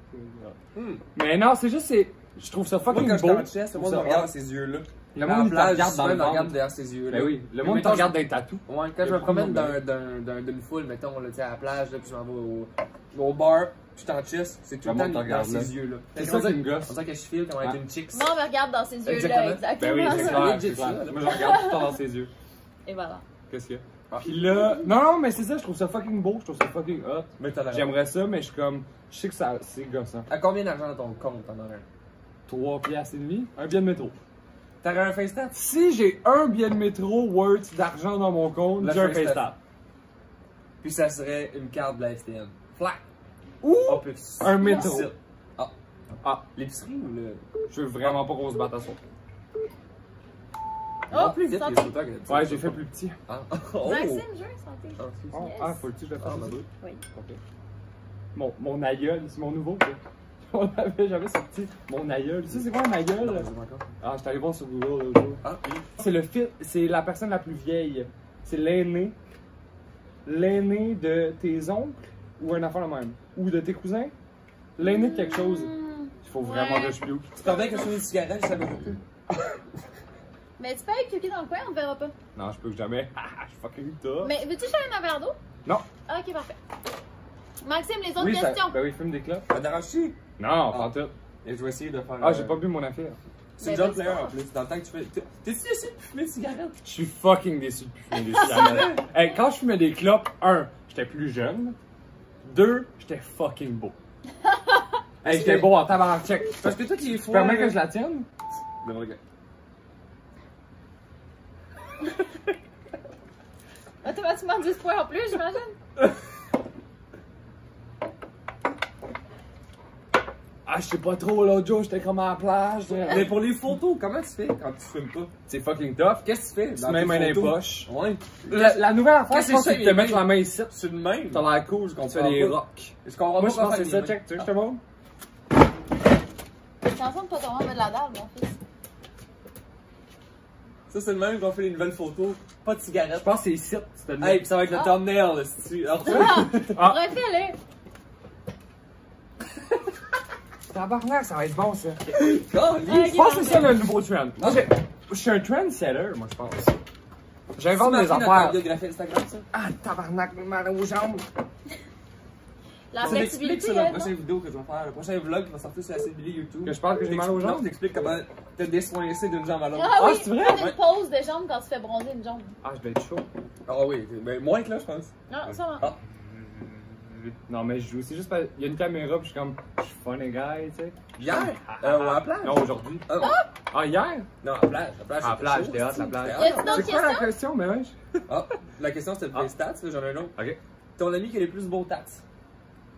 Mais Mais non, c'est juste, je trouve ça moi, fucking quand je beau. suis en chest, le monde me regarde ces yeux-là. Le monde, il te regarde dans le me regarde ventre. derrière ses yeux-là. Ben oui, le Mais monde te mettons, regarde d'un tatou. Ouais, quand je me promène d'une foule, mettons, là, tu sais, à la plage, là, puis je m'en vais au bar, puis je suis en chest, c'est tout Le le temps monde te dans regarde, ses là. yeux-là. C'est Fait ça qu'on qui dirait- me gosse. On dirait que je file comme être une chicks. Moi, on me regarde dans ses yeux-là, Exactement. exactement. Ben oui, c'est ça. clair, Legit, c'est clair. ça. Moi, je regarde tout le temps dans ses yeux. Et voilà. Qu'est-ce qu'il y a? Ah. Puis là, non, mais c'est ça, je trouve ça fucking beau, je trouve ça fucking hot. Mais t'as la J'aimerais ça, mais je suis comme, je sais que ça, c'est gossant. À combien d'argent dans ton compte t'en aurais un? 3 piastres et demi, un billet de métro. T'aurais un face stat? Si j'ai un billet de métro worth d'argent dans mon compte, Le j'ai un FaceTap. FaceTap. Puis ça serait une carte de la FTN. Flac! Ou Opus. un métro. Ah. Ah, L'épicerie ou le. je veux vraiment pas qu'on se batte à ça. Oh, plus vite, santé. les auteurs que Ouais, j'ai fait plus petit. Ah. Oh! Maxime, je veux santé. Ah, si. Oh, Yes. ah, faut-tu que je le fasse? Ah, bah oui. Oui. Ok. Mon aïeul, c'est mon nouveau, ça. On avait jamais sorti mon aïeul. Tu sais, c'est quoi un Non, aïeul? vas-y, encore. Ah, je suis allé voir sur Google l'autre jour. Ah, oui. C'est la personne la plus vieille. C'est l'aîné. L'aîné de tes oncles ou un enfant le même. Ou de tes cousins. L'aîné de quelque chose. Il faut vraiment Ouais. que je plie. Tu perdais que sur une cigarette, je savais pas plus. Mais tu peux aller piquer dans le coin, on te verra pas. Non, je peux jamais. Ah, je suis fucking tough. Mais veux-tu chercher un verre d'eau? Non. Ah, ok, parfait. Maxime, les autres Oui, ça, questions. ben oui, fume des clopes. Un arraché. Non, Ah. pas tout. Et je vais essayer de faire. Ah, j'ai pas bu mon affaire. C'est Ben, John vas-y, Player pas. en plus. Dans le temps que tu fais. T'es-tu déçu de fumer de cigarette? Je suis fucking déçu de plus fumer des cigarettes. Hey, quand je fumais des clopes, 1, j'étais plus jeune. 2, j'étais fucking beau. Hey, j'étais beau en tabarnak, check. Parce que toi qui es Tu fou. permets que je la tienne? Ben, regarde. Automatiquement 10 points en plus, j'imagine. Ah, je sais pas trop, l'autre jour, j'étais comme à la plage. Mais pour les photos, comment tu fais quand tu fumes pas? C'est fucking tough. Qu'est-ce que tu fais? Tu te mets main dans les poches. Ouais. La nouvelle affaire, Qu'est-ce je pense que que c'est, c'est de te les mettre mains? la main ici. C'est le même. T'as l'air cool, je comprends tu fais des pas. rocks. Je comprends Moi, pas je pense que c'est ça, faire check. Tu veux que je te montre? Attention de pas tomber en bas de la dalle, mon fils. Ça, c'est le même qu'on fait les nouvelles photos. Pas de Je cigarette. pense que c'est ici, c'était le Hey, pis ça va être le thumbnail, là, si tu. Alors, Ah! Refais-le! Tabarnak, ça va être bon, ça. Je Je pense que c'est ça le nouveau trend. Moi, je suis un trendsetter, moi, je pense. J'invente des affaires. biographie Instagram, ça? Ah, tabarnak, mes mal aux jambes. La Ça m'explique flexibilité, ça dans la elle, prochaine non? vidéo que tu vas faire. Le prochain vlog qui va sortir sur la CBD YouTube. Que je parle que j'ai mal aux jambes? Non, t'expliques comment te désoincer d'une jambe à l'autre. Ah oui, c'est vrai? prendre une pause de jambe quand tu fais bronzer une jambe. Ah, je vais être chaud. Ah oui, ben moins que là, je pense. Non, ça va. Ah. Non, mais je joue. C'est juste parce qu'il y a une caméra, puis je suis comme. Je suis funny guy, tu sais. Hier? Ou à la plage? Non, aujourd'hui. Ah, hier? Non, à la plage. À la plage, j'étais hâte, la plage. Y a-t-il d'autres C'est quoi la questions? question, mais ouais? Ah, la question c'était les stats, là, j'en ai un autre. Ok. Ton ami qui a les plus beaux tats.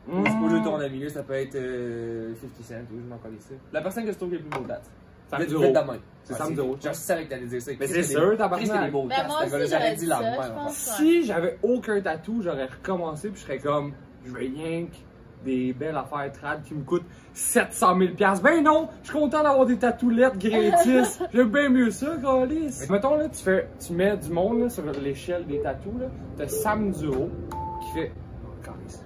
Ou c'est pas juste ton ami, là, ça peut être 50 Cent, ou je m'en connais ça. La personne que je trouve qui a les plus beaux tats. Sam Duro. Duro. C'est Sam Duro. Je savais que t'allais dire ça. Mais c'est sûr, tabarnak. C'est des beaux Ben, tats. moi Ce gars-là, aussi, j'aurais j'aurais dit dit la ça, même. je en pense. fait. Si j'avais aucun tatou, j'aurais recommencé, puis je serais comme. Je veux rien que des belles affaires trad qui me coûtent 700 000 $. Ben non, je suis content d'avoir des tatoulettes gratis. J'aime bien mieux ça, Gaulis. Mettons là, tu mets du monde là, sur l'échelle des tatous là. T'as Sam Duro qui fait. Oh, Gaulis.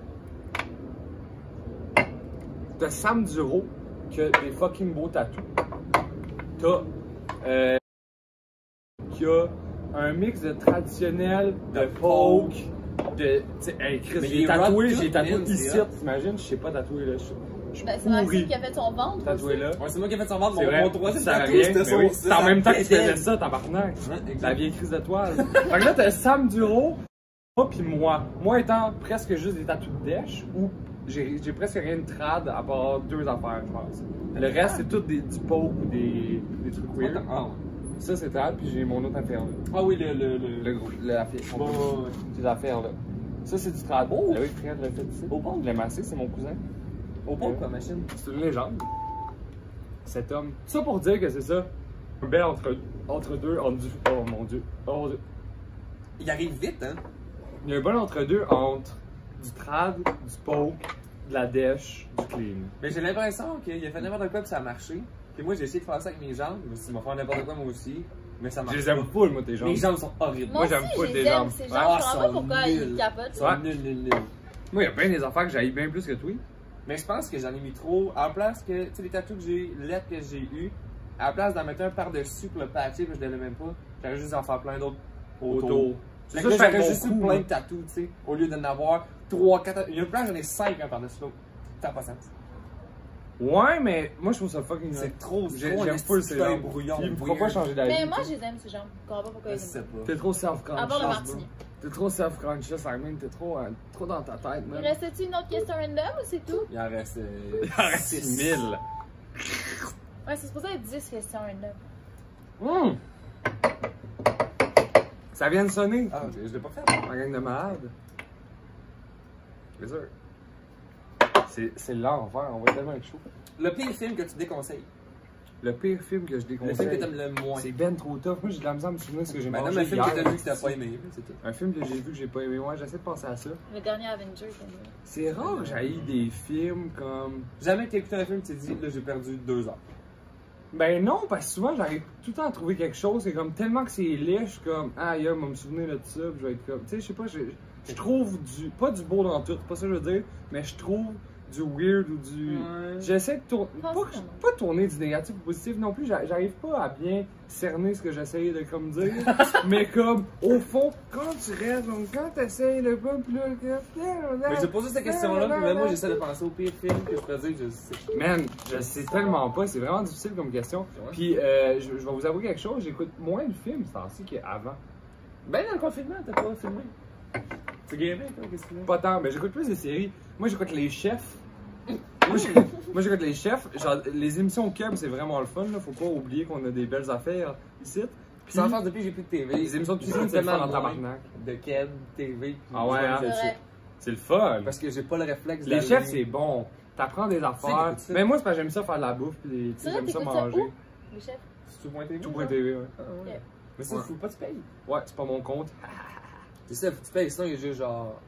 T'as Sam Duro qui a des fucking beaux tatous. T'as qui a un mix de traditionnel, de folk, de. Tu sais, hey Chris, Mais j'ai il tatoué, rock j'ai tout, tatoué man, ici, c'est hot. t'imagines, je sais pas tatouer là. Je suis Ben, c'est Maxime pourri qui a fait son ventre. tatoué là. Ouais, c'est moi qui ai fait son ventre, C'est vrai, mon troisième ça sert à tatou, rien, c'était mais ça. oui. ça, C'est en même temps que tu plaidait. faisais ça, tabarnak. Ouais, exact. La vieille crise de toile. Fait que là, t'as Sam Duro, moi pis moi. Moi étant presque juste des tatous de dèche, où j'ai presque rien de trad à part 2 affaires, je pense. Le reste, c'est tout du poke ou des trucs weird. Ah, ouais. Ça, c'est trad, puis j'ai mon autre affaire là. Ah oui, Le gros, l'affaire. Bon, ouais, ouais. Ces affaires là. Ça, c'est du trad. Oh! Ah oui, Fred l'a fait ici. Au pont? Je l'ai massé, c'est mon cousin. Au pont, quoi, machine? C'est une légende. Cet homme. Ça pour dire que c'est ça. Un bel entre-deux. Oh mon dieu. Oh mon dieu. Il arrive vite, hein? Il y a un bon entre-deux entre du trad, du poke, de la dèche, du clean. Mais j'ai l'impression qu'il a fait n'importe quoi puis ça a marché. Puis moi, j'ai essayé de faire ça avec mes jambes. Je me suis dit, il m'a fait n'importe quoi moi aussi. Mais ça marche. Je les aime pas. full, moi, tes jambes. Mes jambes sont horribles. Moi, j'aime aussi, pas je tes les aime, jambes. ces Ah, jambes. Je comprends pas sont pourquoi nuls. ils capotent. C'est Ouais. nul. Moi, il y a bien des affaires que j'aille bien plus que toi. Mais je pense que j'en ai mis trop. En place que, tu sais, les tatous que j'ai, lettres que j'ai eu, à la place d'en mettre un par-dessus pour le patcher, puis je ne l'aimais pas, j'aurais juste en faire plein d'autres autour. C'est C'est ça, ça, je fais j'aurais mon juste eu coup, plein moi. de tatous, tu sais, au lieu d'en avoir 3, 4. Il y a une place, j'en ai 5 un par-dessus l'autre. Ça n'a pas de sens. Ouais, mais moi, je trouve ça fucking hot. C'est trop, J'aime full ces jambes. brouillon. Puis, pourquoi pas changer d'avis? Mais moi, je les aime, ces jambes. Je comprends pas pourquoi Je ils sais aiment. pas. T'es trop self-conscious. À part le bro. martini. T'es trop self-conscious, Simon. T'es trop dans ta tête, Il man. restait-tu une autre question random ou c'est tout? Il en reste. Il en reste 1000. Ouais, c'est supposé être 10 questions random. Ça vient de sonner. Ah, je l'ai pas fait. Ma gang de malades. Bien sûr. C'est l'enfer, on va tellement être chaud. Le pire film que tu déconseilles. Le pire film que je Le film que déconseille. t'aimes le moins. C'est ben trop tough. Moi, j'ai de la misère à me souvenir de ce que j'ai Ben non, mangé mais le film hier. que t'as vu que t'as pas aimé, c'est tout. Un film que j'ai vu que j'ai pas aimé. Ouais, j'essaie de penser à ça. Le dernier Avenger, C'est rare que j'aille des films comme... Jamais que t'as écouté un film, tu t'es dit, là, j'ai perdu 2 heures. Ben non, parce que souvent, j'arrive tout le temps à trouver quelque chose. C'est comme tellement que c'est laid, je suis comme... Ah, ailleurs, on va me souvenir de ça, puis je vais être comme... Tu sais, je sais pas, je trouve du... Pas du beau dans tout, c'est pas ça que je veux dire, mais je trouve du weird ou du... Ouais. J'essaie de tourner... Franchement. Pas tourner du négatif au positif non plus, j'arrive pas à bien cerner ce que j'essayais de comme dire, mais comme, au fond, quand tu restes, donc quand t'essayes de pas, pis là... Mais j'ai posé cette question-là, puis même moi, j'essaie de penser au pire film que je pourrais dire que je sais. Man, je sais tellement pas, c'est vraiment difficile comme question. Ouais. Puis, je vais vous avouer quelque chose, j'écoute moins de films ce temps-ci qu'avant. Ben, dans le confinement, t'as pas filmé. Tu gamé, toi, qu'est-ce que tu veux? Pas tant, mais j'écoute plus des séries. Moi, j'écoute Les Chefs. Moi, j'écoute Les Chefs. Genre, les émissions Cub, c'est vraiment le fun, là. Faut pas oublier qu'on a des belles affaires ici. Puis, Sans faire depuis que j'ai plus de TV. les émissions de cuisine, c'est le fun en tabarnak. De Ken, TV. puis Ah ouais, hein? de C'est ça. vrai. C'est le fun. Parce que j'ai pas le réflexe Les d'aller- Chefs, c'est bon. T'apprends des affaires. t'écoutes ça? Mais moi, c'est parce que j'aime ça faire de la bouffe. Puis, tu sais, C'est vrai, j'aime ça t'écoutes ça manger. où? Les chefs. C'est tout.tv. Tout.tv, ouais. Ah, ouais. Ok. Mais ça, Ouais. faut pas que tu payes. Ouais, c'est pas mon compte. C'est ça, faut que tu payes. Sinon, il y a juste genre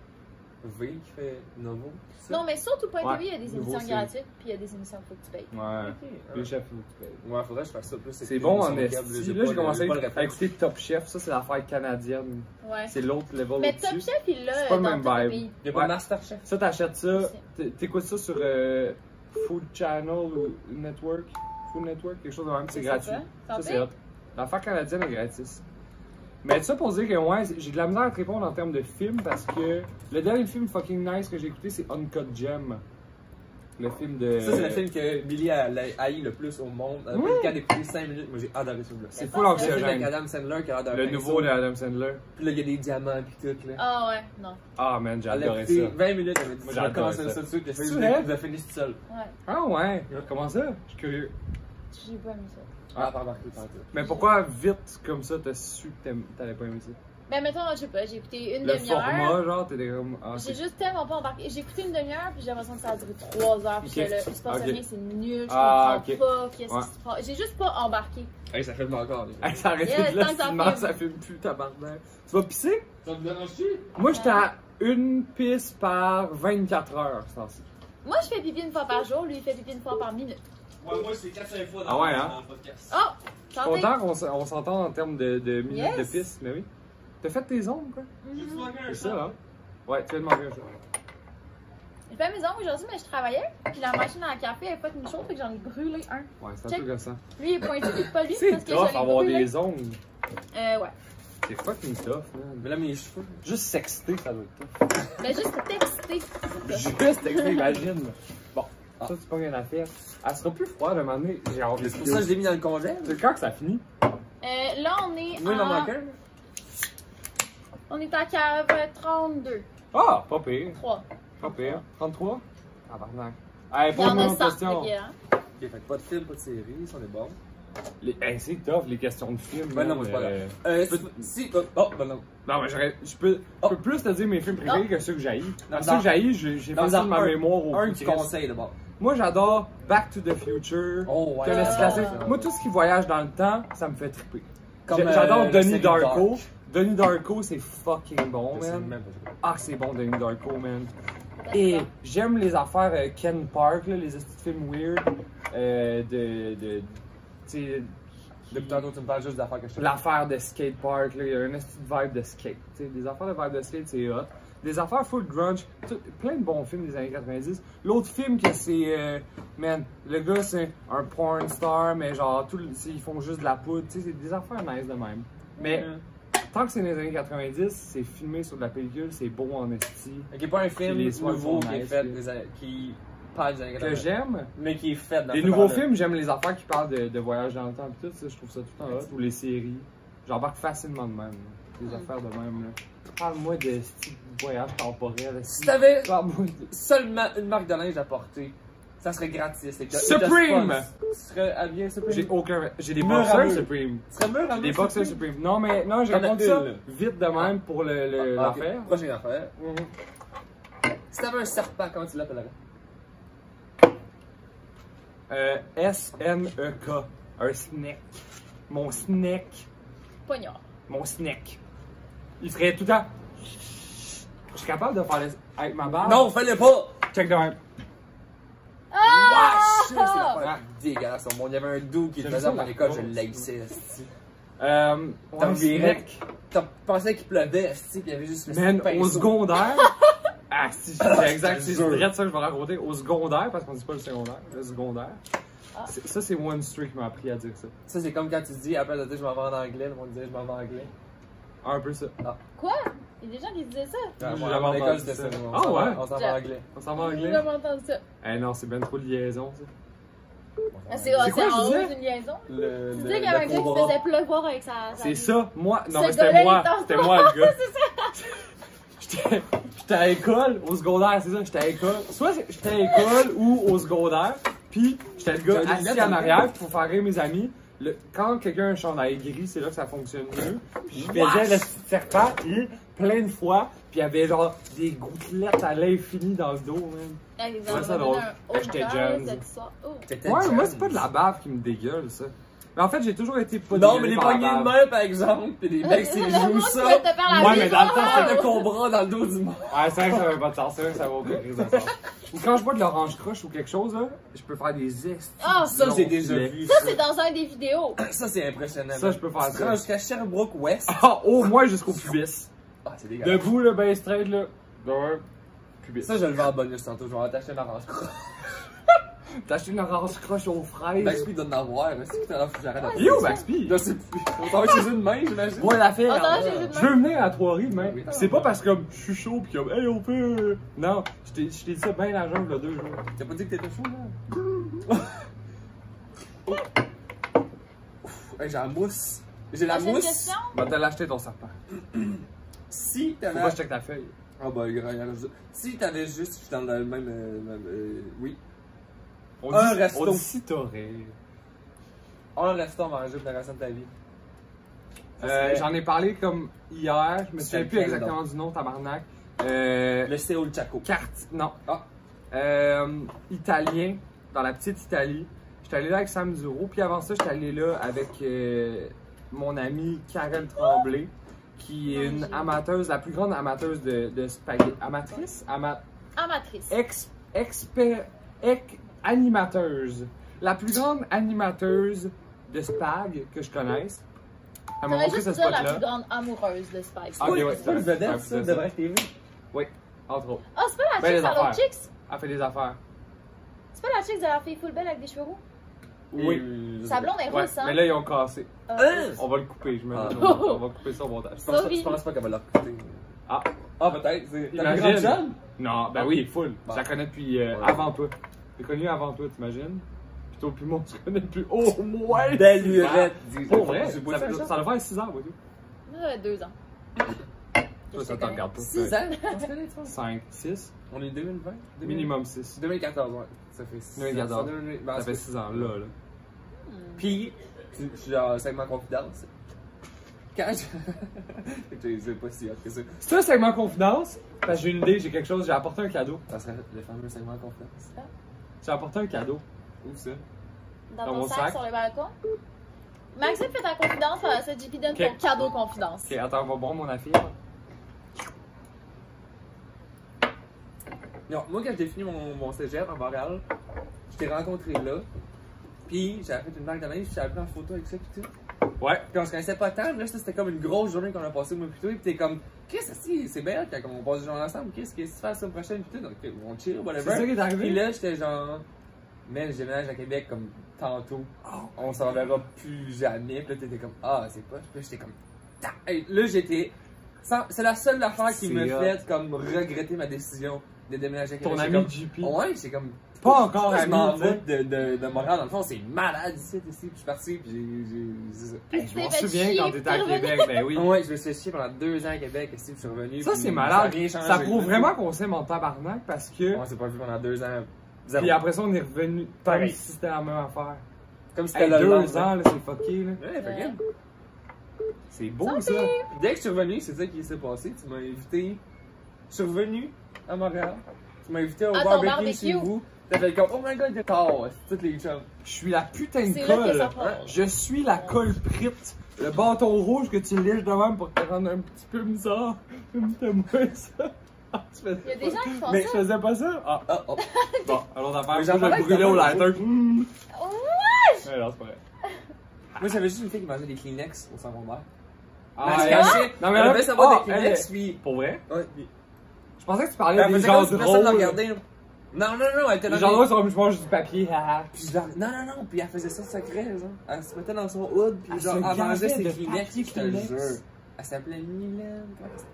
V qui fait Novo. ça? Non, mais surtout pas Ouais, TV, il y a des nouveau, émissions c'est- gratuites, puis il y a des émissions qu'il faut que tu payes. Ouais. Ok, Les chefs, faut que tu payes. Ouais, faudrait que je fasse ça plus. C'est bon en esti. esti. Là, j'ai commencé à écouter Top Chef. Ça, c'est l'affaire canadienne. Ouais. C'est l'autre level Mais Top au-dessus. Chef, il l'a C'est pas le dans même tous les vibe. pays. Il y a pas Ouais. Masterchef. Ça, t'achètes ça. Aussi. T'écoutes ça sur Food Channel ou Network. Food Network, quelque chose de même. C'est Je sais gratuit. pas. Ça, T'en c'est payes? hot. L'affaire canadienne est gratis. Mais ça pour dire que ouais, j'ai de la misère à te répondre en termes de film parce que le dernier film fucking nice que j'ai écouté, c'est Uncut Gem. Le film de. Ça, c'est le film que Billy a haï le plus au monde. Elle a pas le cas d'écouter 5 minutes. Moi, j'ai adoré ce film-là. C'est C'est full pas Le film avec anxiogène. Adam Sandler qui a l'air d'un Le pinceau. nouveau de Adam Sandler. Puis là, il y a des diamants pis tout, là. Ah ouais, non. Ah man, j'ai Elle a adoré écouté ça. 20 minutes, elle m'a dit, Moi, j'ai j'ai commencé adoré ça tout de suite, puis C'est elle vrai? a fini tout seul. Ouais. Ah ouais, comment ça? Je suis curieux. J'ai pas aimé ça. Ah, pas remarqué, pas tout. Mais pourquoi vite comme ça t'as su que t'allais pas aimer ça? Ben, mettons, je sais pas, j'ai écouté une Le demi-heure. format, genre, t'étais comme. Ah, J'ai c'est- juste tellement pas embarqué. J'ai écouté une demi-heure, puis j'ai l'impression que ça a duré 3 heures. Puis Ok. j'étais là, il se passe Ok. rien, c'est nul, je Ah, comprends ok. pas, qu'est-ce Ouais. qui se passe. J'ai juste pas embarqué. Hey, ça filme encore, les gars. Hey, ça arrête Yeah, de là, tant que ça sinon filme. ça filme plus tabarnak. Tu vas pisser? Ça te dérange-tu? Moi, j'étais à une pisse par 24 heures, ce temps-ci. Moi, je fais pipi une fois par jour, lui, il fait pipi une fois par minute. Ouais, moi, c'est 4-5 fois Ah ouais, hein? dans le podcast. Oh! Je suis Santé! content qu'on s'entende en termes de minutes Yes. de pisse, mais oui. T'as fait tes ongles, quoi? J'ai-tu manqué un C'est ça, shot? hein? Ouais, tu viens de manger un shot. J'ai fait mes ongles aujourd'hui, mais je travaillais. Puis la machine à café, elle a fait une chose, fait que j'en ai brûlé un. Ouais, c'est un Check. peu comme ça. Lui, il est pointu, puis pas lui, C'est parce que tough je l'ai avoir brûlé. des ongles. Ouais. C'est fucking tough, man. Mais là, mes cheveux. Juste sexter, ça doit être tough. Ben, juste texter. Juste sexter, imagine. Bon, ça, c'est pas rien à faire. Elle sera plus froide à un moment donné. J'ai hâte de C'est pour ça que je l'ai mis dans le congèle. C'est quand que ça finit? Là, on est Moi, il en manque en... un. On est à cave 32. Ah, pas pire. 3. Pas pire. 33? Tabarnak. Hey, Il y en pose-moi a une 100. question. Fait que, hein. Ok, fait que pas de film, pas de série, ça on est bon. Hey, c'est tough, les questions de films. Ben non, man, mais c'est pas euh, grave. Si. Oh, ben non. Non, mais je peux plus te dire mes films préférés que ceux que j'haïs. Dans- Ceux que j'haïs, j'ai dans facile ma un- mémoire au Un bout du de Christ. conseil d'abord. Moi, j'adore Back to the Future. Oh, ouais. Que le Ah. classique. Moi, tout ce qui voyage dans le temps, ça me fait triper. Comme, J'adore la Donnie série Darko. Dark. Donnie Darko, c'est fucking bon, Je sais man. même pas. Ah, c'est bon, Donnie Darko, man. Et j'aime les affaires Ken Park, là, les petits films weird. Tu sais, Depuis tantôt, tu me parles juste d'affaires que je te l'affaire de skate park, là, il y a un petit vibe de skate. Tu sais, des affaires de vibe de skate, c'est hot. Des affaires full grunge, plein de bons films des années 90. L'autre film que c'est, man, le gars c'est un porn star, mais genre, ils font juste de la poudre, tu sais, c'est des affaires nice de même. Mais tant que c'est dans les années 90, c'est filmé sur de la pellicule, c'est beau en esti. Ok, pas un film Les soins nouveau sont qui est nice, fait, là. qui parle des années Que 80. j'aime. Mais qui est fait dans Les ce nouveaux temps-là. films, j'aime les affaires qui parlent de voyage dans le temps et tout, ça, je trouve ça tout en hot. Ou les séries. J'embarque facilement de même. Là. Les affaires de même. Là. Parle-moi de ce voyage temporel. Si t'avais Parle-moi de... seulement une marque de linge à porter, ça serait gratis. c'est que- Supreme! Tu serais habillé Supreme? J'ai des Mur à boxers mur. Supreme. Tu serais mur à J'ai mur des boxers Supreme? Supreme. Non, mais non, j'ai T'en as répondu ça une, là. vite de même pour Ah, ok. l'affaire. Prochaine affaire. Si t'avais un serpent, comment tu l'appellerais? S-N-E-K. Un snack. Mon snack. Poignard. Mon snack. Il serait tout le temps. Je suis capable de faire avec ma barbe. Non, fais-le pas! Check de même. Ah! Wesh! C'est l'affaire dégueulasse au monde. Il y avait un doux qui le J'aime faisait ça, à mon la école, je grosse. l'haïssais, esti. T'as T'as viré. T'as pensé qu'il pleuvait, esti, pis il y avait juste le Man, petit pinceau. au secondaire. Ah, si, c'est exact, c'est Sûr. direct ça que je vais raconter. Au secondaire, parce qu'on dit pas le secondaire, le secondaire. Ah. Ça, c'est One Street qui m'a appris à dire ça. Ça, c'est comme quand tu dis, après, de dire je m'en vais en anglais, le monde disait je m'en vais en anglais. Un peu ça. Quoi? Il y a des gens qui disaient ça? À j'ai mon jamais école, entendu c'était ça. ça. nous, Ah ouais? On s'en va en anglais. On s'en va en J'ai anglais? jamais entendu ça. Eh non, c'est ben trop de liaison, ça. Ah, c'est C'est quoi, je en haut disais? d'une liaison. Le, Tu disais qu'il y avait un gars qui cobra. faisait pleuvoir avec sa C'est vie. ça, moi. Non, Ce mais c'était gars-là, moi. il est en C'était moi le gars. J'étais à l'école, au secondaire, c'est ça, j'étais à l'école. Soit j'étais à l'école ou au secondaire, puis j'étais le gars J'avais des assis lunettes en en arrière pour faire rire mes amis. Quand quelqu'un a un chandail gris, c'est là que ça fonctionne mieux. Puis je faisais le petit serpent plein de fois, puis il y avait genre des gouttelettes à l'infini dans le dos, man. Ah, ils Ouais, ont ça donné drôle. un J'étais odeur, jeune. cette histoire. Oh. T'étais Ouais, jeune. moi c'est pas de la bave qui me dégueule, ça. Mais en fait, j'ai toujours été pas Non, mais les par la poignées de balle. main, par exemple, pis les mecs, c'est les joues Moi, ça. je peux te faire la Ouais, mais dans le temps, C'est le cobra dans le dos du monde. Ouais, c'est vrai que ça avait pas de sens, c'est vrai que ça va aucun raison de sens. Ou quand je bois de l'orange croche ou quelque chose, là, je peux faire des estis. Ah, Ça, j'ai longs déjà filets. vu. Ça, c'est dans un des vidéos. Ça, c'est impressionnant. Ça, je peux faire Tu te ça. rends jusqu'à Sherbrooke West. Ah, au moins jusqu'au pubis. Ah, c'est dégueulasse. Debout, là, ben straight, là. Ouais, pubis. Ça, je le vends en bonus tantôt. Je vais aller t'acheter une orange. T'as acheté une orange croche aux fraises. Baxby doit en avoir. C'est que j'arrête de Yo, Baxby! Je sais plus. On t'en va chez eux demain, j'imagine. Moi, l'affaire. Attends, j'ai vu de Je veux venir à Trois-Rives, même. Oui. C'est pas parce que comme, je suis chaud pis comme, hey, on fait. Non, je t'ai dit ça bien la jambe, là, 2 jours. T'as pas dit que t'étais chaud, là? Hey, j'ai la mousse. J'ai la Prochaine mousse. question. Va te l'acheter ton serpent. Si Faut pas t'avais. que je check ta feuille. Ah, bah, il y a si t'avais juste. Je suis dans le même. Oui. On Un dit, resto. On dit si t'aurais. Un resto à manger pour le restant de ta vie. J'en ai parlé comme hier, je me souviens plus lequel, exactement du nom, tabarnak. Le Seoul Chaco. Carte, non. Ah. Italien, dans la petite Italie. J'étais allé là avec Sam Duro, puis avant ça, j'étais allé là avec mon amie Karel Tremblay, qui est une amateuse, la plus grande amateuse de spaghetti. Amatrice? Amatrice. Animateuse. La plus grande animateuse de spag que je connaisse. Elle m'a T'aurais montré juste ce dire la spot-là. plus grande amoureuse de Spike. Ah, ok, ouais, C'est pas le c'est vedette, un ça, de vedette. Vrac TV. Oui, entre autres. Ah, c'est pas la Ben, chick les à l'autre affaires. chicks? Elle fait des affaires. C'est pas la chick de la fille full belle avec des cheveux roux? Oui. Sa blonde est Ouais, rousse, hein? mais là, ils ont cassé. Hein? On va le couper, je me Ah. On va couper ça au montage. Je pense pas qu'elle va l'occuper. Ah. Ah, peut-être. C'est ta Imagine. plus grande jeune? Non, ben oui, full. Bon. Je la connais depuis Ouais. avant toi. J'ai connu avant toi, t'imagines? Plutôt plus moi, je connais depuis au moins. Belle lurette. Pour vrai, C'est beau, ça, ça doit faire 6 ans, voyez. Ça fait 2 ans. Ça, ça t'en regarde pas. 6 ans? On se connaît, ça? 5, 6, On est 2020? minimum 6. 2014, ouais. Ça fait 6 ans. 2014. Ben, Ça fait 6 ans, là. Puis, je suis genre segment confidence. Quand je. C'est pas si hot que ça. C'est un segment confidence, parce que j'ai une idée, j'ai quelque chose, j'ai apporté un cadeau. Ça serait le fameux segment confidence. J'ai apporté un cadeau. Où ça? Dans Dans ton mon sac, sac. sur le balcon. Maxime fait ta confidence, par la suite, JP donne Ok. ton cadeau confidence. Ok, attends, on va boire mon affaire. Non, moi, quand j'ai fini mon cégep à Montréal, je t'ai rencontré là. Puis, j'avais fait une vague de neige, puis j'avais pris en photo avec ça, pis tout. Ouais. Puis on se connaissait pas tant, mais là, c'était comme une grosse journée qu'on a passée, moi, pis tout. Et puis t'es comme, Chris, c'est bien, quand on passe des journées ensemble, Chris, qu'est-ce que tu fais la semaine prochaine, pis tout. Donc, on chill, whatever. C'est ça qui est arrivé? Puis là, j'étais genre, mais je déménage à Québec comme tantôt. On s'en verra plus jamais. Puis là, t'étais comme, ah, c'est pas. Puis là, j'étais comme, ta. Hey, là, j'étais. C'est la seule affaire qui me C'est hot. fait comme regretter ma décision de déménager à Québec. Ton J'étais ami comme, JP. Ouais, c'est comme. Pas encore Je m'en ami, vais de Montréal. Dans le fond, c'est malade ici. Puis je suis parti. Puis c'est ça. Puis Hey, tu je m'en t'es fait souviens chier, quand puis t'étais à t'es revenu. Québec, ben oui. Ouais, je me suis fait chier pendant 2 ans à Québec. Et je suis revenu. Ça, puis c'est a malade. rien changé. Ça prouve vraiment qu'on s'aime en tabarnak parce que. On s'est pas vu pendant 2 ans. Zéro. Puis après ça, on est revenu comme Pareil. si c'était la même affaire. Comme si c'était Hey, le 2 lendemain. ans, là, c'est fucké, là. Ouais, fait que, C'est beau, ça. Puis dès que je suis revenu, c'est ça qui s'est passé. Tu m'as invité. Je suis revenu à Montréal. Tu m'as invité au À ton barbecue barbecue. chez vous. T'as fait comme, oh my god, t'es tard. C'est toutes les chums. Je suis la putain de C'est là que colle. ça part. Je suis la colle prite. Le bâton rouge que tu lèches de même pour te rendre un petit peu bizarre. Moi ça. Ah, tu fais Il y a des gens qui font Mais Je ça. faisais pas ça? Ah, Ah, oh. bon, alors d'affaire, Mais je j'en vais parlais le brûler au avec ta lighter. Ouais! Ouais, non, c'est pas vrai. Moi, j'avais juste une fille qui mangeait des Kleenex au secondaire. Ah, Elle se ouais. cachait. Non, mais Elle là, devait savoir oh, des Kleenex, elle- puis. Pour vrai? Ouais, puis. Je pensais que tu parlais Elle des faisait gens comme si personne ne drôles. regardait. Non, elle était Les dans gens drôles, c'est comme je mange du papier, haha. Puis genre, non, puis elle faisait ça secret, genre. Elle se mettait dans son hood, puis Elle genre, se elle mangeait gavait ses de Kleenex, papier je te Kleenex. jure. Elle s'appelait Mylène, comment ça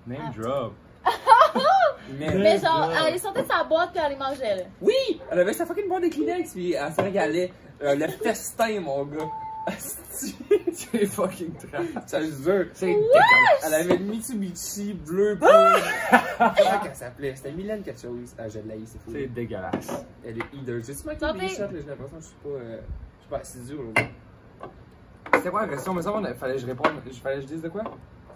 Name drop. s'appelle? Mais genre, elle sortait de sa boîte puis elle les mangeait, là. Oui! Elle avait sa fucking boîte de Kleenex, puis elle se régalait. Le festin, mon gars. C'est fucking trash. Ça, je jure. C'est dégueulasse. Elle avait une Mitsubishi bleu poudre. Comment qu'elle s'appelait? C'était Mylène quelque chose. Ah, je l'ai, c'est fou. C'est dégueulasse. Elle est hideux. J'ai-tu manqué Santé. des shots, là? J'ai l'impression que je suis pas assidu aujourd'hui. C'était quoi la question? Mais ça, fallait que je réponde. Fallait que je dise de quoi?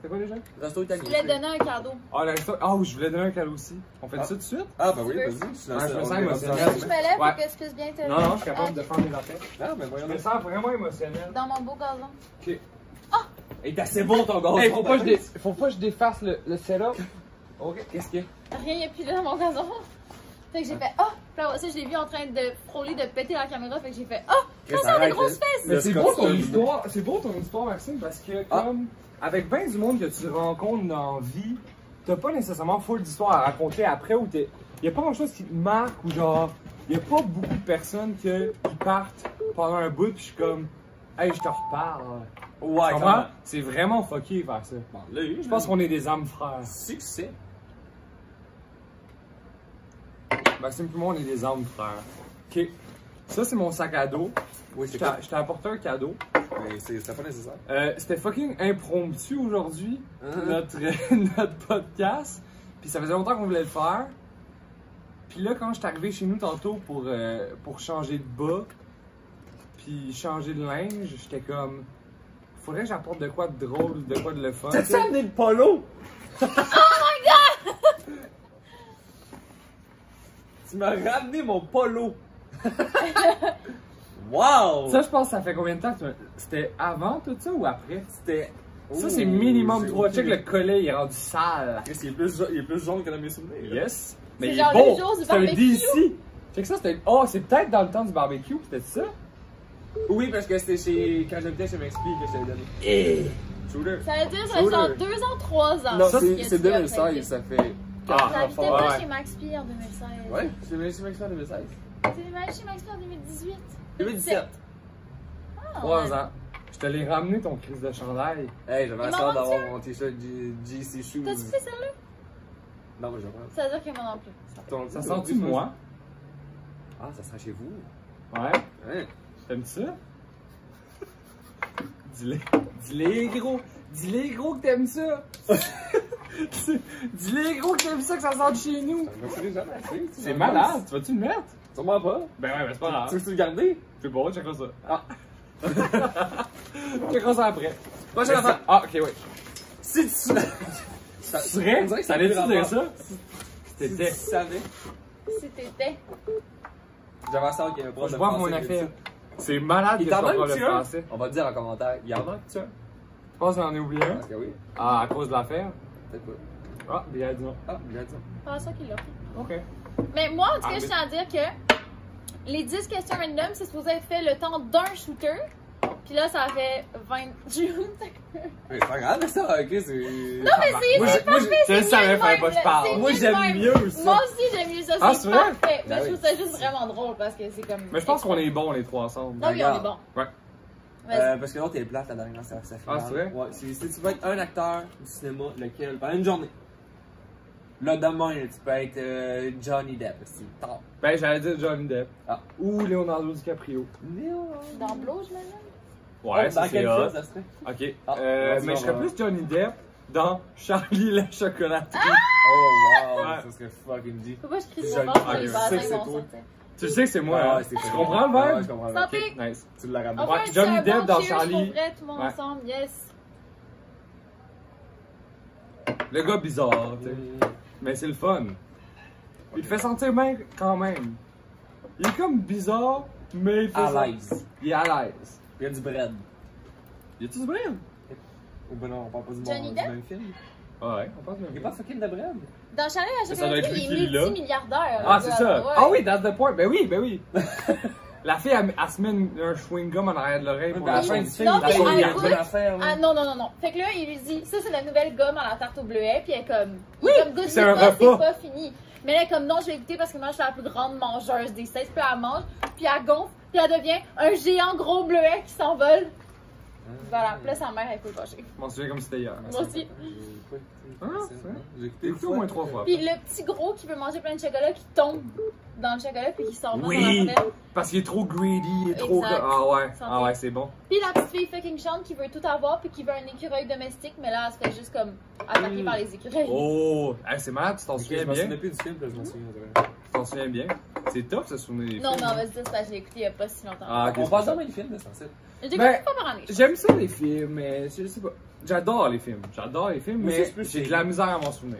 C'était quoi déjà? Resto Je italien. voulais te donner un cadeau. Ah, le resto. Ah oui, je voulais donner un cadeau aussi. On fait ça tout de suite? Ah, bah oui, Tu veux? vas-y. Ouais, je me sens émotionnel. Je me lève Ouais. pour que je puisse bien te. Non, non, je suis capable de faire mes affaires. Ah, ben Je voyons. me sens vraiment émotionnel. Dans mon beau gazon. Ok. Et t'es assez bon ton gars. Hey, faut pas que je défasse le setup. Ok, qu'est-ce qu'il y a? Rien n'est plus là dans mon gazon. Fait que j'ai fait ah! Puis après ça, je l'ai vu en train de frôler, de péter la caméra. Fait que j'ai fait ah! Ça a des grosses fesses! Mais c'est beau ton histoire, Maxime, parce que comme avec bien du monde que tu rencontres dans la vie, t'as pas nécessairement full d'histoires à raconter après ou y a pas grand chose qui te marque ou genre, y a pas beaucoup de personnes qui partent pendant un bout pis je suis comme, hey, je te reparle. Ouais, Tu comprends? C'est vraiment fucké faire ça. Bon, là, Je pense qu'on est des âmes frères. Succès. Maxime et moi, on est des âmes frères. Ok. Ça, c'est mon sac à dos. Oui, Je c'est t'ai quoi? je t'ai apporté un cadeau. Mais c'était pas nécessaire. C'était fucking impromptu aujourd'hui, notre podcast. Puis ça faisait longtemps qu'on voulait le faire. Puis là, quand je suis arrivé chez nous tantôt pour changer de bas, puis changer de linge, j'étais comme, faudrait que j'apporte de quoi de drôle, de quoi de le fun. T'as-tu amené le polo? Tu m'as ramené mon polo! Wow! Ça, je pense que ça fait combien de temps? C'était avant tout ça ou après? C'était. Ça, c'est minimum 3. Check, le collet, il est rendu sale. Qu'est-ce qu'il est plus jaune que dans mes souvenirs? Yes. Mais C'est il genre est beau. le jour du C'est un barbecue. DC. Check ça, c'était. Oh, c'est peut-être dans le temps du barbecue, c'était ça? Oui, parce que c'était quand j'habitais chez Maxpi que je t'avais donné. Eh! Shooter. Ça veut dire ça fait genre 2 ans, 3 ans. Non, ça, c'est 2016, ça fait. J'habitais pas ouais. chez Max P en 2016. Ouais, c'est Maxpi en 2016. T'es allé chez Max P en 2018. 2017. Ah, 3 ouais. ans. Je te l'ai ramené ton crise de chandail. Hey, j'avais Il la m'en chance d'avoir manque mon t-shirt GC Shoes. T'as-tu pris celle-là? Non, mais je vais prendre. Ça veut dire que moi non plus. Ça sent-tu de moi? Ah, ça sera chez vous. Ouais. Hein? T'aimes ça? Dis-les gros. Dis-les gros que t'aimes ça. Dis-les gros que t'aimes ça, que ça sort de chez nous. Ça me ferait jamais assez. C'est malade. Tu vas-tu le mettre? Sûrement pas. Ben ouais, mais c'est pas grave. Tu veux-tu le garder? C'est bon, checkera ça. Ah. Checkera ça après. Prochaine affaire. Ah, ok, ouais. Si tu. Tu serais? T'allais-tu dire ça? Si C'était. tu savais. C'était. J'avais un sort qui a un prof Je de vois français mon qui a affaire. dit C'est malade Il que t'en je sois manque pas le un? français. On va le dire en commentaire. Il en manque-tu un? Je pense que j'en ai oublié un. Parce que oui. Ah, à cause de l'affaire? Peut-être pas. Ah, bien dit non. Ah, bien dit. Pas ça qu'il l'a fait. Ok. Mais moi, en tout cas, Ah, mais- je tiens à dire que les 10 questions random, c'est supposé être fait le temps d'un shooter. Puis là, ça fait 20 shoots. Mais c'est pas grave, ça, ok, c'est. Non, mais c'est Moi, c'est parfait, je le c'est savais, mieux de fallait même, pas que je là. parle. C'est Moi, mieux de j'aime même. mieux ça. Moi aussi, j'aime mieux ça, Ah, c'est c'est vrai? parfait. Ben Mais je oui. trouve ça juste vraiment drôle parce que c'est comme. Mais je pense qu'on est bons les trois ensemble. Non, oui, on est bon. Ouais. Vas-y. Parce que l'autre est plate la dernière, ça finale. Ah, c'est vrai? Ouais, si tu veux être un acteur du cinéma, lequel? Pendant une journée. Là, demain, tu peux être Johnny Depp, c'est tard. Ben, j'allais dire Johnny Depp. Ah. Ou Leonardo DiCaprio. Dans Blow, je m'imagine. Ouais, ça dans c'est quel hot. film ça serait? Ok. Ah, vas-y, mais on je serais va. plus Johnny Depp dans Charlie la chocolaterie. Oh wow, Ouais. ça serait fucking G. Faut pas que je crie Je trop le fort pour sais les que bassins c'est vont toi. sortir. Tu le sais que c'est moi, Ah, hein? ouais, c'est Tu fait. comprends le Ouais, vibe? je comprends le Santé. vibe. Ok, nice. Tu l'as ramené. On Ouais, fait Johnny un Depp bon dans cheers Charlie. pour vrai, tout le monde Ouais. ensemble, yes. Le gars bizarre, tu sais. Mais c'est le fun. Il te fait sentir bien quand même. Il est comme bizarre, mais il fait À ça- l'aise. Il est à l'aise. Il y a du bread. Y a-tu du bread? Ou ben non, on parle pas du Johnny du Depp? même film. Ah ouais, on pense Il n'y a pas fucking de bread. Dans Charlie la Ça doit être chocolaterie, lui il est qui l'a. multimilliardaire. Ah, le c'est gars, ça. ouais. Ah oui, that's the point. Ben oui, ben oui. La fille, elle se met un chewing-gum en arrière de l'oreille pour À la la fin fin du du film, Non, il mais y a une écoute, bonne affaire. Ah non, non, non, non. Fait que là, il lui dit, ça c'est la nouvelle gomme à la tarte au bleuet, puis elle est comme, Oui, comme goûte c'est un pas, c'est repas. pas fini. Mais elle est comme, non, je vais goûter parce que moi je suis la plus grande mangeuse des 16, puis elle mange, puis elle gonfle, puis elle devient un géant gros bleuet qui s'envole. Voilà, puis là sa mère, elle peut fâcher. Je m'en souviens comme c'était hier. Moi aussi. Ah, c'est vrai? J'ai T'as écouté au moins 3 fois. Puis le petit gros qui veut manger plein de chocolat qui tombe dans le chocolat puis qui sort dans Oui! la poubelle. Parce qu'il est trop greedy, il est trop. Exact. Ah ouais, c'est bon. Puis la petite fille fucking chante qui veut tout avoir puis qui veut un écureuil domestique, mais là, elle se fait juste comme attaquer par les écureuils. Oh! Hey, c'est malade, tu t'en Je souviens me bien? souviens plus du film, puis là, je m'en souviens. Tu t'en souviens bien? C'est top, se souvenir des Non, films. mais on va se dire, c'est parce que je l'ai écouté il y a pas si longtemps. Ah, ok, On c'est passe ça. jamais les films, c'est censé. J'ai Ben, écouté une fois par année. J'aime ça les films, mais je sais pas. J'adore les films. J'adore les films, Moi, mais c'est plus j'ai de série. la misère à m'en souvenir.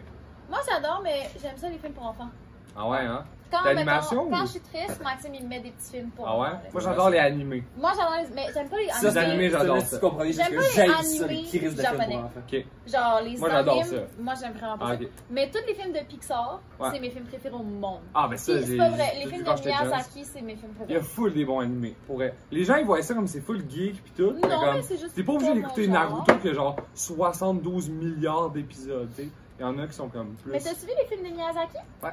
Moi, j'adore, mais j'aime ça les films pour enfants. Ah ouais, hein? Quand, D'animation mettons, quand ou- je suis triste, Maxime, il me met des petits films pour Ah ouais? enfants. là. Moi, j'adore les animés. Moi, j'adore les... Mais j'aime pas les Ça, c'est animé, j'adore là, ça. Tu comprenais juste J'aime que pas les j'aime ça, les animés crises de films japonais. pour enfants. Ok. Genre, les Moi, j'adore animes, ça. moi, j'aime vraiment pas Ah, ça. ok. Mais tous les films de Pixar, Ouais. c'est mes films préférés au monde. Ah, ben ça, Puis, j'ai. c'est pas vrai, les depuis films quand de j'étais jeune. Miyazaki, c'est mes films Il y a préférés. full des bons animés, pour vrai. Les gens, ils voient ça comme c'est full geek pis tout. Non, comme, mais c'est juste t'es pas obligé pas d'écouter mon genre. Naruto qui a genre 72 milliards d'épisodes, tu sais. Il y en a qui sont comme plus. Mais t'as-tu vu les films de Miyazaki? Ouais.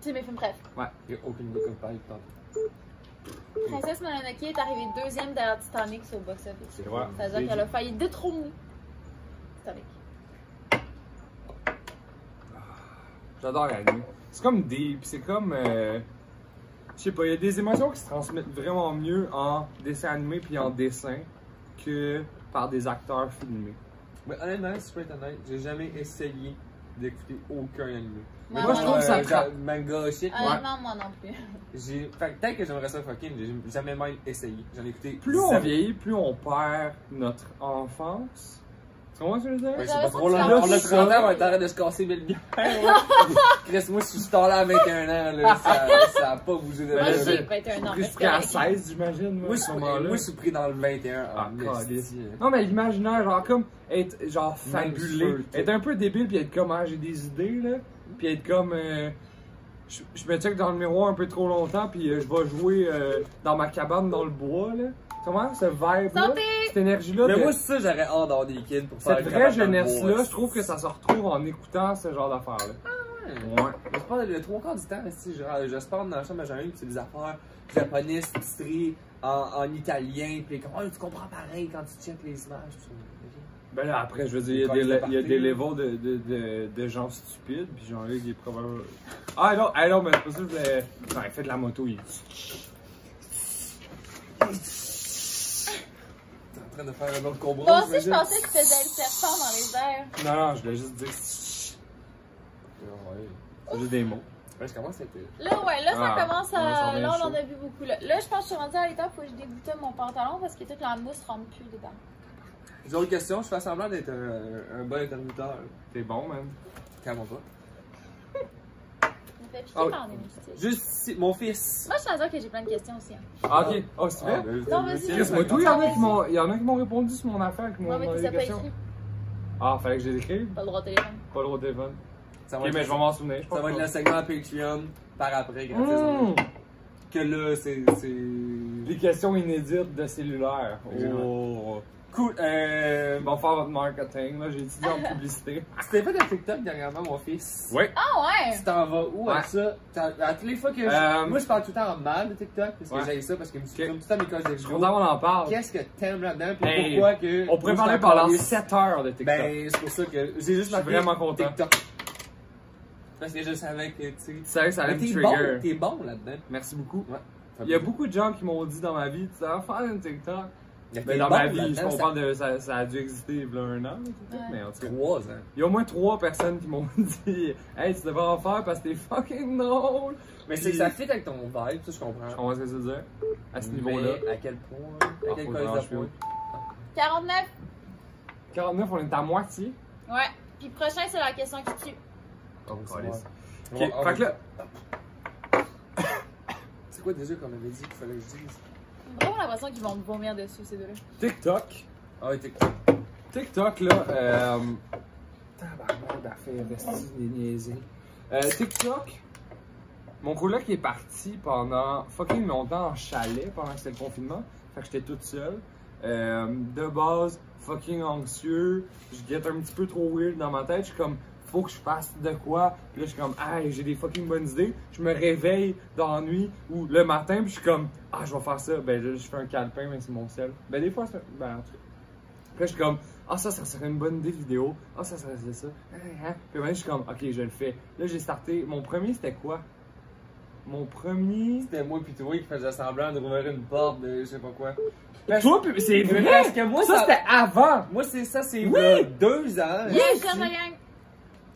C'est mes films préférés. Il y a aucune idée comme parler tantôt. Princesse Mononoke est arrivée deuxième derrière Titanic sur le box-office. C'est vrai. Ça veut dire qu'elle a failli détrôner Titanic. J'adore l'anime. C'est comme deep, c'est comme. Je sais pas, il y a des émotions qui se transmettent vraiment mieux en dessin animé puis en dessin que par des acteurs filmés. Mais honnêtement, si je peux être honnête, j'ai jamais essayé d'écouter aucun anime. Ouais, moi, je trouve ça genre, manga shit. Honnêtement, moi non plus. Fait que peut-être que j'aimerais ça fucking, j'ai jamais même essayé. J'en ai écouté. Plus on zéro. vieillit, plus on perd notre enfance. Tu comprends ce que je veux dire? Ouais, c'est J'avais pas ça trop que long. tu On l'a l'as 30 ans, on va être en train de se casser 1000 bières. Chris, moi, si je suis là à 21 ans, là, ça a pas bougé de Moi, là, j'ai c'est- 21 ans. Je mais suis c'est pris à correct. 16, j'imagine, moi, à ce moment-là. moi, je suis pris dans le 21. Ah, en câlisse. esti. Non, mais l'imaginaire, genre, comme être, genre, Même fabulé. feu, tout. Être un peu débile, puis être comme, ah, j'ai des idées, là. Puis être comme, je me check dans le miroir un peu trop longtemps, puis je vais jouer dans ma cabane dans le bois, là. Comment? Ce vibe-là, Santé! cette énergie-là. Mais de- moi, c'est ça, j'aurais hâte d'avoir des kids pour faire cette le vraie cabane dans le jeunesse-là, bois. je trouve que ça se retrouve en écoutant ce genre d'affaires-là. Ouais. Ouais. Mais c'est pas le 3/4 du temps, si je spawn dans la chambre à Jean-Yves, puis c'est des affaires japonais, sous-titrées en italien, puis comment tu comprends pareil quand tu checkes les images. Ben là, après, je veux dire, il y a des levels de gens stupides, puis Jean-Luc, il est probablement. Ah non, mais c'est pas ça que je voulais. Non, il fait de la moto, il. T'es en train de faire un autre combo. Moi aussi, je pensais que tu faisais le serpent dans les airs. Non, je voulais juste dire. Ouais. C'est juste des mots. Ouais, je commence à être. Là, ouais, là, ça Ah, commence on va s'en à. venir Là, on en chaud. a vu beaucoup. Là, je pense que je suis rendue à l'étape où je déboutonne mon pantalon parce que toute la mousse rentre plus dedans. J'ai autre question, je fais semblant d'être un bon intermittent. T'es bon, man. Calme pas. Je me fais piquer Ah oui. par des moustiques. Juste ici, mon fils. Moi, je suis à dire que j'ai plein de questions aussi. Hein. Ah, ok. Oh, c'est vrai? Non, vas-y. Chris, moi, tout, il y en a qui m'ont répondu sur mon affaire, qui m'ont Moi, mais tu demandé les as des pas questions. écrit. Ah, fallait que je les écrive? Pas le droit au téléphone. Pas le droit au téléphone. Ça Ok, mais je vais m'en souvenir, je pense. Ça va être pas. le segment Patreon par après, gratis. Mmh. Que là, c'est. Les questions inédites de cellulaire. Oh. Cool. Ils vont faire votre marketing, là, j'ai étudié en publicité. Tu t'es fait de TikTok dernièrement, mon fils? Ouais. Ah ouais! Tu t'en vas où avec Ouais. ça? À toutes les fois que moi, je parle tout le temps en mal de TikTok parce que Ouais. j'ai ça, parce que je me suis Ok. tout le temps mes coches de Je suis vidéo. content qu'on en parle. Qu'est-ce que t'aimes là-dedans? Puis Hey, pourquoi que. On pourrait moi, parler je suis encore pendant lisse. 7 heures de TikTok. Ben, c'est pour ça que j'ai juste Je suis marqué vraiment content. TikTok. Parce que je savais que, tu sais. Tu savais que ça allait Mais me t'es bon, trigger. t'es bon là-dedans. Merci beaucoup. Ouais. Il y a beaucoup de gens qui m'ont dit dans ma vie, tu vas faire une TikTok. Mais Mais t'es dans bon ma vie, je là-dedans, comprends de ça a dû exister il y a un an, TikTok, Ouais. mais en tout cas. 3 ans. Il y a au moins 3 personnes qui m'ont dit hey, tu devrais en faire parce que t'es fucking drôle. Mais c'est que ça fit avec ton vibe, ça je Je comprends. comprends ce que ça veut dire. À ce niveau-là. Mais à quel point? À quel faut collège que de je points? 49. 49, on est à moitié. Ouais. Puis prochain, c'est la question qui tue. Oh, Calisse. On Ok, va- fait que là, C'est quoi déjà qu'on avait dit qu'il fallait que je dise? J'ai vraiment l'impression qu'ils vont me vomir dessus, ces deux-là. TikTok. Ah ouais, TikTok. TikTok, là, tabarnak d'affaires, d'esti des niaiseries. TikTok, mon coloc est parti pendant fucking longtemps en chalet pendant que c'était le confinement. Fait que j'étais toute seule. De base, fucking anxieux. Je get un petit peu trop weird dans ma tête. Je suis comme, faut que je fasse de quoi. Puis là, je suis comme, hey, j'ai des fucking bonnes idées. Je me réveille dans la nuit ou le matin, puis je suis comme, ah, je vais faire ça. Ben là, je fais un calepin, mais c'est mon sel. Ben des fois, c'est. Ben en tout cas. Puis là, je suis comme, ah, ça serait une bonne idée vidéo. Ah, ça serait ça. Puis maintenant, je suis comme, ok, je le fais. Là, j'ai starté. Mon premier, c'était quoi? Mon premier. C'était moi pis toi qui faisait semblant d'ouvrir une porte de je sais pas quoi. Toi, puis c'est vrai! Parce que moi, ça c'était avant! Moi, c'est ça, c'est Oui. 2 ans. Yeah, je cherche la gang.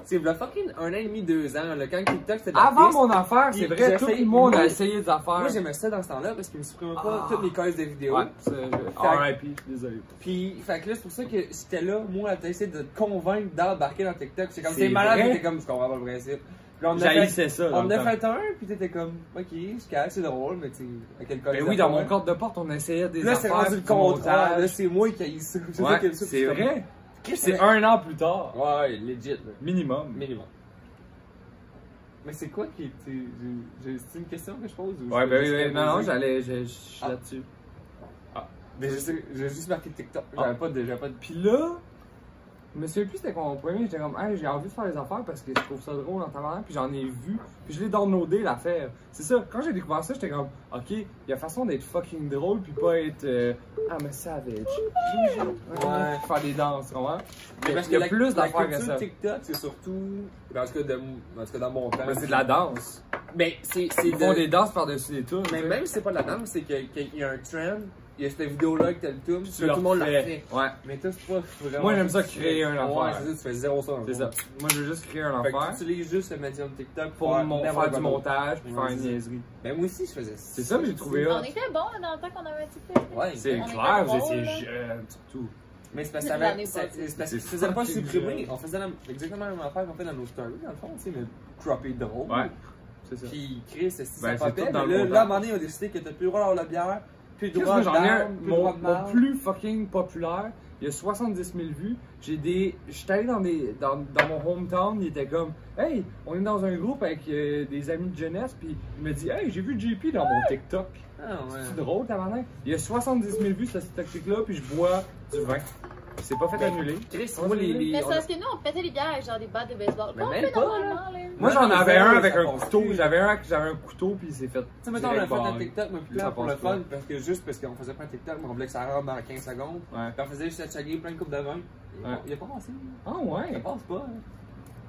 C'est v'là fucking 1 an et demi, 2 ans, là, quand TikTok c'était de la Avant piste. mon affaire, c'est Puis vrai, tout j'essaye- le monde a moi- essayé des affaires. Moi, j'aimais ça dans ce temps-là parce qu'il me supprimait pas Ah. toutes mes cases de vidéos. Ouais, c'est RIP, désolé. Puis, fait que là, c'est pour ça que j'étais là, moi, à essayer de te convaincre d'embarquer dans TikTok. C'est comme, C'est c'est malade, vrai? t'étais comme, je comprends pas le principe. Puis là, on en a fait, J'haïssais ça. dans on en le a temps. fait un, puis t'étais comme, ok, c'est calme, c'est drôle, mais tu sais, à quel cas. Ben oui, dans mon code de porte, on essayait des Là, c'est affaires. rendu le du contraire, là, montage. c'est moi qui ai eu ça. ça Ouais, que ça, c'est comme- vrai. Chris, C'est mais- 1 an plus tard. Ouais, legit, là. Minimum. Minimum. Mais c'est quoi qui. C'est une question que je pose ou Ouais, je ben peux oui, juste non, non, poser? je suis Ah. là-dessus. Mais j'ai juste marqué TikTok. J'avais pas de. Puis là, je me souviens plus c'était quoi mon premier, j'étais comme, hey, j'ai envie de faire des affaires parce que je trouve ça drôle en tabarnak, puis j'en ai vu, puis je l'ai downloadé l'affaire. C'est ça, quand j'ai découvert ça, j'étais comme, ok, il y a façon d'être fucking drôle, puis pas être, I'm a savage. Ouais. Faire des danses, tu comprends? Mais parce Il y a que plus d'affaires la que culture ça. TikTok, c'est surtout. Ben, en tout cas, dans mon temps. Mais c'est de la danse. Ben, c'est Ils font des danses par-dessus les tours. Mais même si c'est pas de la danse, c'est qu'il y a un trend. Il y a cette vidéo-là que t'as le tout, tu tout le monde l'a fait. Ouais. Mais toi, c'est pas vraiment. Moi, j'aime ça créer un Ouais, affaire. c'est ça, tu fais zéro ça. dans le C'est fond. ça. Moi, je veux juste créer un Fait que affaire tu utilises juste le médium TikTok pour faire du d'autre. montage, puis Ouais, faire une c'est ça. niaiserie. Ben, moi aussi, je faisais ça. C'est ça que j'ai trouvé On hot. était bons dans le temps qu'on avait un TikTok. Ouais, C'est On clair, était vous drôles, étiez là. jeunes, surtout. Mais c'est parce que J'en ai pas c'est vu. parce que C'est tu faisais pas fucking supprimer. jeune. On faisait exactement la même affaire qu'on fait dans nos stories, dans le fond, tu sais, mais croppé drôle. Ouais, c'est ça. Puis Chris, c'est ça Ben, c'est popait, tout dans mais le là, montage. à un moment donné, on a décidé que t'as plus le droit d'avoir la bière, plus le Qu'est-ce droit que j'en ai un, d'armes, plus le droit de mon marde. plus fucking populaire, il y a 70 000 vues. J'étais allé dans mon hometown, il était comme, hey, on est dans un groupe avec des amis de jeunesse, puis il me dit, hey, j'ai vu JP dans mon TikTok. Ah ouais. C'est drôle, tabarnak. Il y a 70 000 vues sur cette TikTok-là, puis je bois du vin. C'est pas fait annuler. Chris, Moi, les- Mais c'est on a- parce que nous, on pétait les bières avec genre des battes de baseball. Mais Comme on même fait pas, normalement, là. Moi, j'en Ouais, avais mais un ça, avec ça un passe couteau. plus. J'avais un couteau, puis il s'est fait. Tu sais, mettons, on a direct fait un barré. TikTok, mais plus Ça là pour le passe pas. fun, parce qu'on faisait pas un TikTok, mais on voulait que ça rentre dans 15 secondes. Ouais. Puis on faisait juste chugger plein de coupes de vin. Ouais. Il a pas passé. Ah Ça ouais. passe pas. Hein.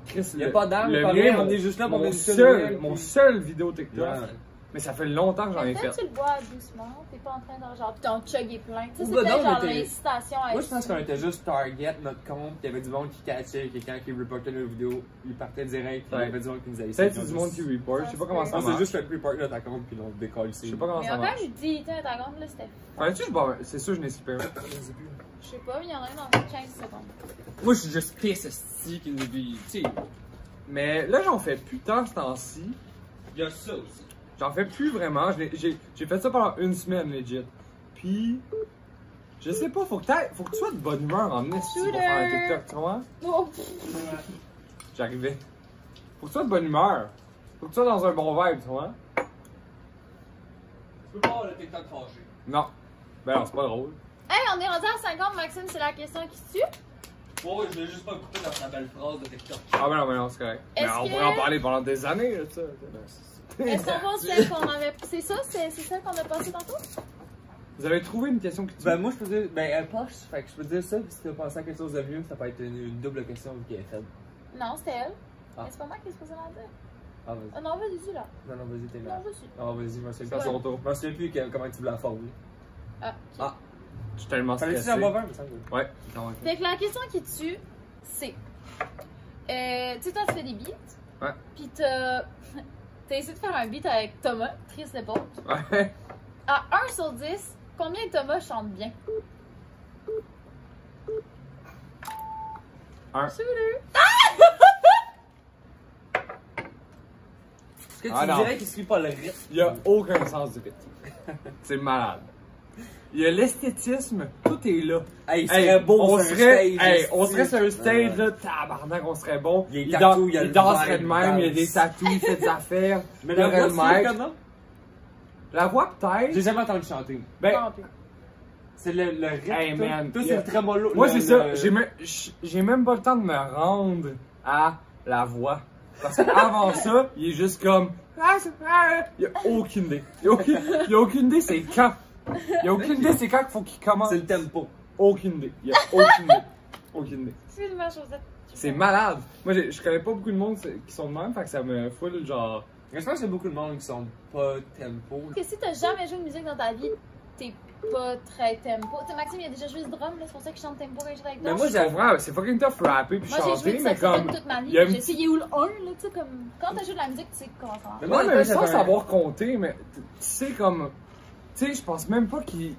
Chris, Il y a pas d'armes, le pas mien, rien, on est juste là pour mon méditer seul, Noël, mon puis- seul vidéo TikTok. Ouais. Mais ça fait longtemps que j'en ai Mais fait. peut-être tu le bois doucement, t'es pas en train de genre, pis ton chug est plein. Tu sais, Ou c'est ben peut-être non, genre mais t'es- l'incitation à Moi, être je pense sous. qu'on était juste target notre compte, il y avait du monde qui catchait, quelqu'un qui reportait nos vidéos, il partait direct, puis il y avait du monde qui nous avait Peut-être c'est du monde qui report. Je sais pas comment ça On s'est marche. juste fait report de ta compte, puis on décolle ici. Je sais pas comment Mais ça quand marche. même, il dit, tiens, ta compte là, c'était. Fallait-tu que je boive un- C'est sûr, je n'ai super. Je sais pas, mais il y en a un dans 15 secondes. Moi, je suis juste pisse esti qui nous dit, tu sais. Mais là, j'en fais plus tant ce temps-ci. Il y a ça aussi. J'en fais plus vraiment. J'ai fait ça pendant une semaine, legit. Puis, je sais pas, faut que tu sois de bonne humeur en esti pour faire un TikTok, tu vois? Oh, J'arrivais. Faut que tu sois de bonne humeur. Faut que tu sois dans un bon vibe, tu vois? Tu peux pas avoir le TikTok fâché. Non. Ben non, c'est pas drôle. Hey, on est rendu à 50, Maxime, c'est la question qui tue. Ouais, je l'ai juste pas coupé dans ta belle phrase de TikTok. Ah ben non, c'est correct. Mais Est-ce on que- pourrait en parler pendant des années, là, ça. Est-ce qu'on va celle qu'on avait. C'est ça? C'est celle qu'on a passée tantôt? Vous avez trouvé une question qui tue? Ben, moi, je peux dire, ben, elle poche, fait que je peux dire ça, puis si tu as pensé à quelque chose de mieux, ça peut être une double question qui est faite. Non, c'était elle. Ah. Mais c'est pas moi qui est supposé la dire. Ah, vas-y. Ah non, vas-y, là. Non, vas-y, t'es Non, là. vas-y. Ah, vas-y, je m'en souviens Faire pas. son tour. Je m'en souviens plus comment tu voulais la formuler. Ah. Ah. Je suis tellement Fallait-tu stressé. en boire un, il me semble? Ouais. Non, ok. Fait que la question qui tue, c'est. Tu sais, toi, tu fais des beats. Ouais. Pis t'as essayé de faire un beat avec Thomas, Triste l'épaule. Ouais. À 1 sur 10, combien Thomas chante bien? Un. Shooter! Est-ce que tu Ah, non. dirais qu'il suit pas le rythme? Il y a aucun sens du rythme. C'est malade. Il y a l'esthétisme, tout est là. Hey, il Hey, serait beau on sur un serait, stage, hey, on esti. serait sur un stage, Ouais. là, tabarnak, on serait bon. Il y a des tatous, il y a le danserait de vibe, même, il y a danse. des tatous, il fait des affaires. Mais il y la aurait voix, le c'est mic. comment? La voix, peut-être. J'ai jamais entendu chanter. Ben, Non, plus. C'est le rythme. Hey, toi. man, Toi, il y c'est a- le trémolo. moi, le- c'est ça. le- J'ai même pas le temps de me rendre à la voix. Parce qu'avant ça, il est juste comme. Il y a aucune idée. Il y a aucune idée, c'est quand. Il y a aucune idée, c'est quand qu'il faut qu'il commence. C'est le tempo. Aucune idée. Il y a aucune idée. Aucune idée. Excuse-moi, Josette. C'est malade. Moi, je connais pas beaucoup de monde qui sont de même, fait que ça me fout genre. Mais je pense qu'il y a beaucoup de monde qui sont pas tempo. Parce que si t'as jamais joué de musique dans ta vie, t'es pas très tempo. Tu sais, Maxime, il a déjà joué ce drum, là, c'est pour ça qu'il chante tempo quand il joue avec toi. Mais moi, Je comprends, c'est fucking tough rapper puis Moi, j'ai joué chanter, de mais saxophone comme. toute ma vie. il y a une J'ai essayé où le 1, là, tu sais, comme. Quand t'as joué de la musique, tu sais comment ça marche. Mais Ouais, moi, mais j'avais sans un- savoir compter, mais tu sais, comme. Tu sais, je pense même pas qu'il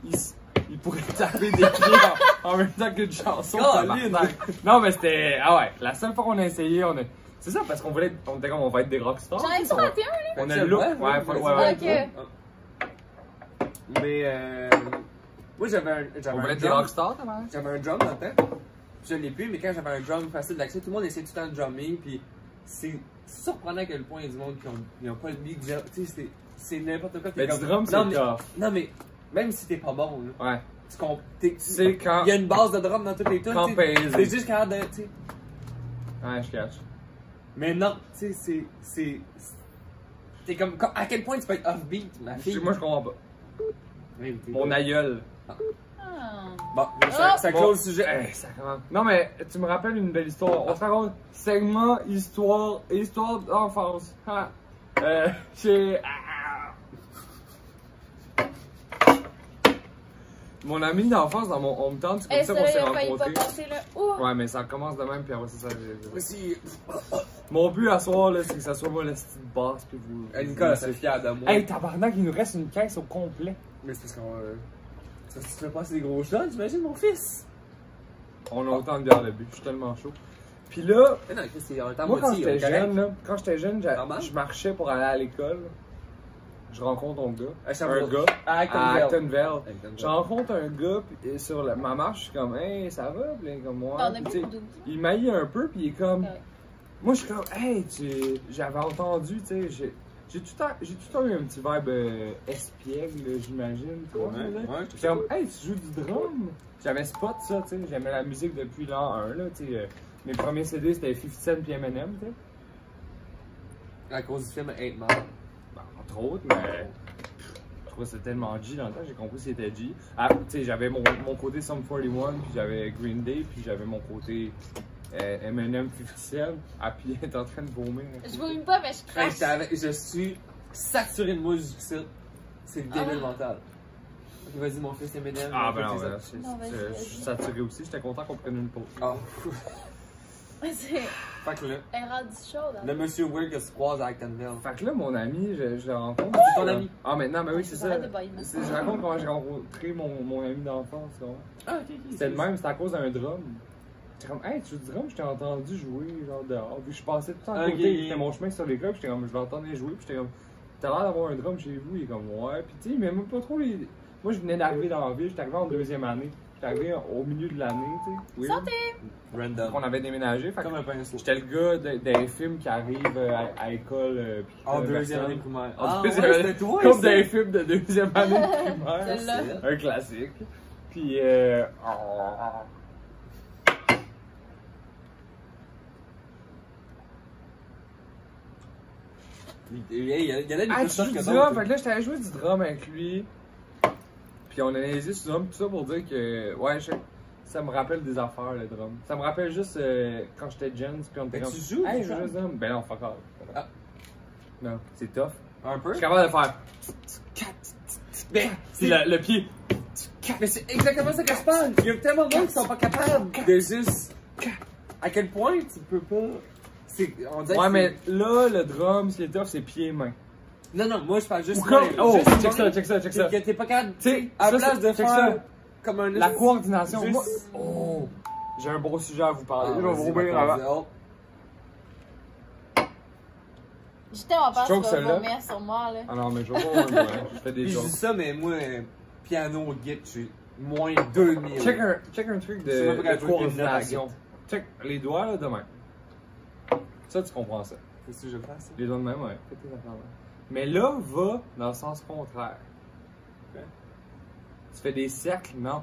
pourrait taper des pieds en même temps qu'une chanson. Caroline. tabarnak. Non, mais c'était. Ah ouais, la seule fois qu'on a essayé, on a. C'est ça, parce qu'on voulait. On était comme, on va être des rockstars. J'en ai tu sais, 21, là. on a le look. Ouais. Mais moi j'avais On un voulait être des drum. rockstars, t'as J'avais un drum dans le temps. Je l'ai plus, mais quand j'avais un drum facile d'accès, tout le monde essayait tout le temps de drumming. Puis c'est surprenant à quel point il y a du monde qui ont pas le beat. Tu sais, c'est n'importe quoi. Mais T'es du comme- drum, c'est non, mais, tough. non, mais même si t'es pas bon, là, Ouais. tu sais, quand. il y a une base de drum dans toutes les tunes. Quand tu sais. peser. C'est juste capable de. Tu sais. Ouais, je catch. Mais non, tu sais, t'es comme. À quel point tu peux être offbeat, ma fille? Moi, je comprends pas. Oui, t'es- Mon aïeul. Ah. Bon, ça Bon. close le sujet. Hey, ça commence. Non, mais tu me rappelles une belle histoire. On se raconte segment histoire d'enfance. Ah. J'ai. Mon ami d'enfance dans mon hometown, c'est comme Et ça ça, qu'on là, s'est il a failli pas rencontrés. passer, là. Ouh! Ouais, mais ça commence de même, puis après ça. Aussi, Mon but à soir, là, c'est que ça soit moi la petite basse, puis vous. Nicole, elle est fière de moi. Hey, tabarnak, il nous reste une caisse au complet. Mais c'est parce qu'on. Ça, tu fais passer des gros shots, j'imagine, mon fils. On a autant de bière de but, je suis tellement chaud. Puis là, Mais non, c'est en temps moi, quand moitié, j'étais correct. jeune, là, quand j'étais jeune, Normal. je marchais pour aller à l'école. Je rencontre un gars. À Un Sherbrooke. gars. À À Actonville. Actonville. Actonville. Je rencontre un gars, puis sur ma marche, je suis comme, hey, ça va? Puis il est comme, ouais. On a Puis, beaucoup tu sais, de doutes. il maillit un peu, puis il est comme. Ouais. Moi, je suis comme, hey, j'avais entendu, tu sais, j'ai tout le temps eu un petit vibe espiègle, j'imagine. Tu vois, ce que je veux dire? J'étais comme, hey, tu joues du drum? J'avais spot ça, tu sais, j'aimais la musique depuis l'an 1, là, tu sais. Mes premiers CD, c'était 50 Cent puis Eminem, tu sais. À cause du film 8 Mile. Ben, entre autres, mais je trouvais que c'était tellement G dans le temps, j'ai compris c'était G. Ah, tu sais, j'avais mon côté Sum 41, puis j'avais Green Day, puis j'avais mon côté Eminem 50 Cent. Ah, puis elle est en train de vomir. Je vomis pas, mais je Hey, crache. je suis saturé de mousse du site. C'est débile mental. Ok, vas-y, mon fils Eminem. Ah, ben fais non, ça. Non, vas-y, je vas-y. suis saturé aussi, j'étais content qu'on prenne une pause. Ah. C'est Fait que là, un rad du show, là. le monsieur Weird qui se croise à Actonville. Fait que là, mon ami, je le rencontre. C'est ton ami? Ah, maintenant, ben oui, c'est ça. Arrête de bailler, maintenant. Je raconte comment j'ai rencontré mon ami d'enfance, tu vois. Ah, ok, ok. C'était le même, c'était à cause d'un drum. J'étais comme, hey, tu joues du drum? Je t'ai entendu jouer, genre dehors. Puis je passais tout le temps à Ok. côté, c'était mon chemin sur les gars, puis j'étais comme, je l'entendais jouer, puis j'étais comme, t'as l'air d'avoir un drum chez vous? Il est comme, ouais. Puis tu sais, mais même pas trop les. Moi, je venais d'arriver dans la ville, j'étais arrivé en deuxième année. J'étais arrivé au milieu de l'année, tu sais. Oui. Santé! Random. On avait déménagé, fait que Comme un pinceau. j'étais le gars des films qui arrivent à l'école. puis qui En connaissent deuxième personne. année primaire. En Ah, deuxième ouais, année- c'était toi, Comme ça? des films de deuxième année de primaire. Celle-là. Un classique. Puis, Il y en a des ah, plus tu sortes joues que du drum, fait d'autres. que là, j'étais allé jouer du drum avec lui. Puis on a analysé ce drum, tout ça pour dire que, ouais, ça me rappelle des affaires, le drum. Ça me rappelle juste quand j'étais jeune, puis on était Mais comme, tu joues hey, du je joue drum? du drum. Ben non, fuck off. Ah. Non, c'est tough. Un peu? Je suis capable de le faire. Mais Puis le pied. Mais c'est exactement ça que je parle. Il y a tellement de gens qui sont pas capables de juste. À quel point tu peux pas. On dirait Ouais, que mais là, le drum, ce qui est tough, c'est pied-main. Non, non, moi je parle juste. Ou comme, oh, juste check ça, check ça, check ça. Que t'es pas capable. Tu sais, À ça, la place c'est- de check faire ça. comme un. La coordination. Juste- Moi, oh, j'ai un beau sujet à vous parler. Ah, je vais vas-y, vomir va avant. faire ça. J'étais en peur, Choke tu vas celle-là. vomir sur moi, là. Ah non, mais je vais pas vomir, hein. Je fais des Puis je choses. dis ça, mais moi, piano, git, je suis moins 2000. Check un truc Je sais même pas de quand je joue coordination. Check les doigts là de même. Ça, tu comprends ça. Qu'est-ce que je fais ça? Les doigts de même, ouais. Fais tes affaires là. Mais là, va dans le sens contraire. Ok. Tu fais des cercles, non.